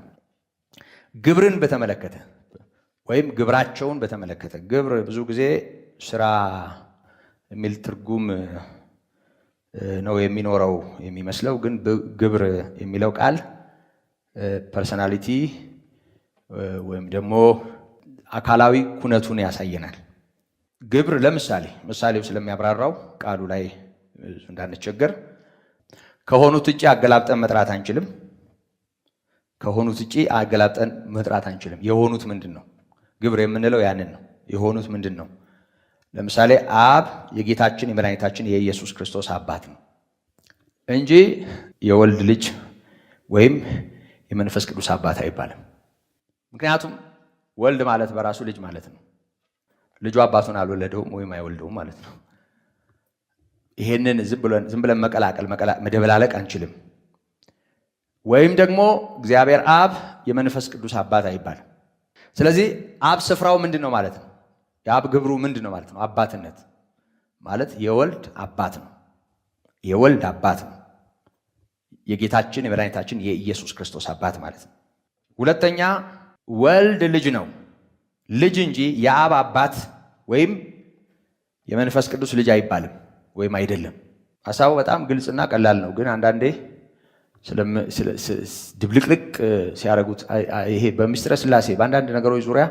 ግብርን በተመለከተ ወይም ግብራቸውን በተመለከተ ግብር ብዙ ጊዜ ስራ የሚል ትርጉም ነው የሚኖረው የሚመስለው፣ ግን ግብር የሚለው ቃል ፐርሰናሊቲ ወይም ደግሞ አካላዊ ኩነቱን ያሳየናል። ግብር ምሳሌው ስለሚያብራራው ቃሉ ላይ እንዳንቸገር ከሆኑት ውጪ አገላብጠን መጥራት አንችልም። ከሆኑት ውጪ አገላብጠን መጥራት አንችልም። የሆኑት ምንድን ነው? ግብር የምንለው ያንን ነው። የሆኑት ምንድን ነው? ለምሳሌ አብ የጌታችን የመድኃኒታችን የኢየሱስ ክርስቶስ አባት ነው እንጂ የወልድ ልጅ ወይም የመንፈስ ቅዱስ አባት አይባልም። ምክንያቱም ወልድ ማለት በራሱ ልጅ ማለት ነው። ልጁ አባቱን አልወለደውም ወይም አይወልደውም ማለት ነው። ይሄንን ዝም ብለን መደበላለቅ አንችልም። ወይም ደግሞ እግዚአብሔር አብ የመንፈስ ቅዱስ አባት አይባልም። ስለዚህ አብ ስፍራው ምንድን ነው ማለት ነው? የአብ ግብሩ ምንድን ነው ማለት ነው? አባትነት። ማለት የወልድ አባት ነው። የወልድ አባት ነው። የጌታችን የመድኃኒታችን የኢየሱስ ክርስቶስ አባት ማለት ነው። ሁለተኛ ወልድ ልጅ ነው። ልጅ እንጂ የአብ አባት ወይም የመንፈስ ቅዱስ ልጅ አይባልም ወይም አይደለም። ሐሳቡ በጣም ግልጽና ቀላል ነው። ግን አንዳንዴ ድብልቅልቅ ሲያደርጉት ይሄ በምስጢረ ሥላሴ በአንዳንድ ነገሮች ዙሪያ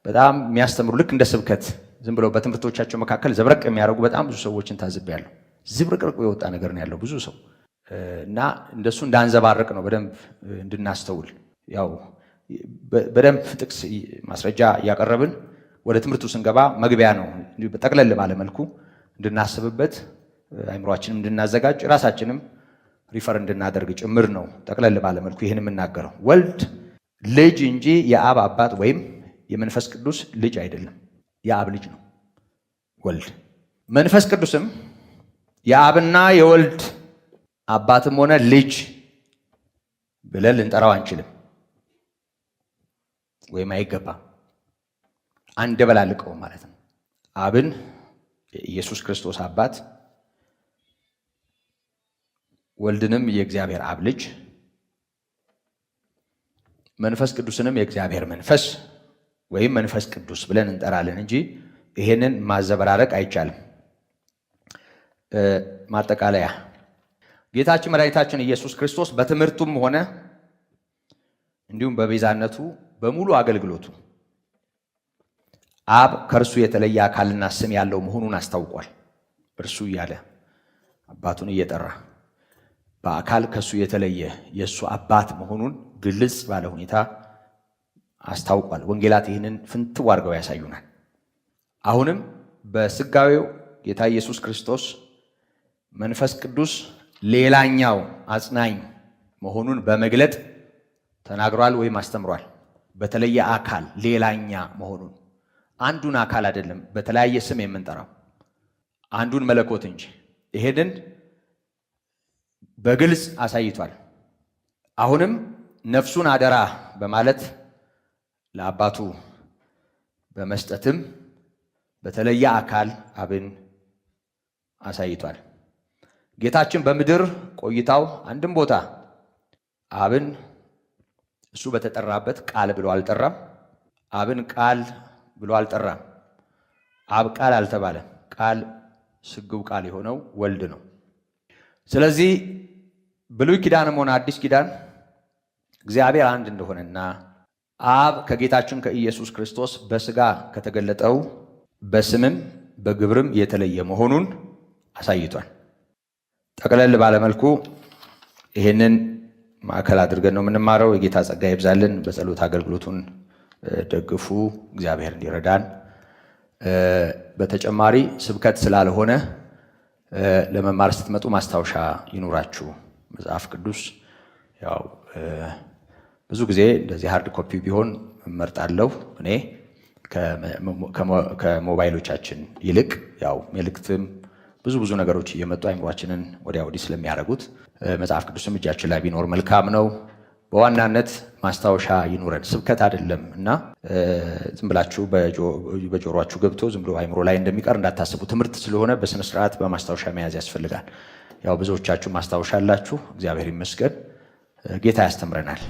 በጣም የሚያስተምሩ ልክ እንደ ስብከት ዝም ብለው በትምህርቶቻቸው መካከል ዘብረቅ የሚያደርጉ በጣም ብዙ ሰዎችን ታዝቤያለሁ። ዝብርቅርቅ የወጣ ነገር ነው ያለው ብዙ ሰው እና እንደሱ እንዳንዘባረቅ ነው በደንብ እንድናስተውል ያው በደንብ ጥቅስ ማስረጃ እያቀረብን ወደ ትምህርቱ ስንገባ መግቢያ ነው። ጠቅለል ባለ መልኩ እንድናስብበት አይምሮአችንም እንድናዘጋጅ ራሳችንም ሪፈር እንድናደርግ ጭምር ነው። ጠቅለል ባለ መልኩ ይህን የምናገረው ወልድ ልጅ እንጂ የአብ አባት ወይም የመንፈስ ቅዱስ ልጅ አይደለም። የአብ ልጅ ነው ወልድ። መንፈስ ቅዱስም የአብና የወልድ አባትም ሆነ ልጅ ብለን ልንጠራው አንችልም ወይም አይገባም። አንደበላልቀው ማለት ነው። አብን የኢየሱስ ክርስቶስ አባት፣ ወልድንም የእግዚአብሔር አብ ልጅ፣ መንፈስ ቅዱስንም የእግዚአብሔር መንፈስ ወይም መንፈስ ቅዱስ ብለን እንጠራለን እንጂ ይሄንን ማዘበራረቅ አይቻልም። ማጠቃለያ ጌታችን መድኃኒታችን ኢየሱስ ክርስቶስ በትምህርቱም ሆነ እንዲሁም በቤዛነቱ በሙሉ አገልግሎቱ አብ ከእርሱ የተለየ አካልና ስም ያለው መሆኑን አስታውቋል። እርሱ እያለ አባቱን እየጠራ በአካል ከእሱ የተለየ የእሱ አባት መሆኑን ግልጽ ባለ ሁኔታ አስታውቋል። ወንጌላት ይህንን ፍንትው አድርገው ያሳዩናል። አሁንም በስጋዌው ጌታ ኢየሱስ ክርስቶስ መንፈስ ቅዱስ ሌላኛው አጽናኝ መሆኑን በመግለጥ ተናግሯል ወይም አስተምሯል። በተለየ አካል ሌላኛ መሆኑን አንዱን አካል አይደለም በተለያየ ስም የምንጠራው አንዱን መለኮት እንጂ ይሄንን በግልጽ አሳይቷል። አሁንም ነፍሱን አደራ በማለት ለአባቱ በመስጠትም በተለየ አካል አብን አሳይቷል። ጌታችን በምድር ቆይታው አንድም ቦታ አብን እሱ በተጠራበት ቃል ብሎ አልጠራም። አብን ቃል ብሎ አልጠራም። አብ ቃል አልተባለም። ቃል ስግው ቃል የሆነው ወልድ ነው። ስለዚህ ብሉይ ኪዳንም ሆነ አዲስ ኪዳን እግዚአብሔር አንድ እንደሆነና አብ ከጌታችን ከኢየሱስ ክርስቶስ በስጋ ከተገለጠው በስምም በግብርም የተለየ መሆኑን አሳይቷል። ጠቅለል ባለመልኩ ይህንን ማዕከል አድርገን ነው የምንማረው። የጌታ ጸጋ ይብዛልን። በጸሎት አገልግሎቱን ደግፉ፣ እግዚአብሔር እንዲረዳን። በተጨማሪ ስብከት ስላልሆነ ለመማር ስትመጡ ማስታወሻ ይኑራችሁ። መጽሐፍ ቅዱስ ያው ብዙ ጊዜ እንደዚህ ሃርድ ኮፒ ቢሆን እመርጣለሁ እኔ ከሞባይሎቻችን ይልቅ ያው መልእክትም ብዙ ነገሮች እየመጡ አይምሯችንን ወዲያ ወዲህ ስለሚያደርጉት መጽሐፍ ቅዱስም እጃችን ላይ ቢኖር መልካም ነው። በዋናነት ማስታወሻ ይኑረን። ስብከት አይደለም እና ዝም ብላችሁ በጆሮአችሁ ገብቶ ዝም ብሎ አይምሮ ላይ እንደሚቀር እንዳታስቡ። ትምህርት ስለሆነ በስነ ስርዓት በማስታወሻ መያዝ ያስፈልጋል። ያው ብዙዎቻችሁ ማስታወሻ አላችሁ፣ እግዚአብሔር ይመስገን። ጌታ ያስተምረናል።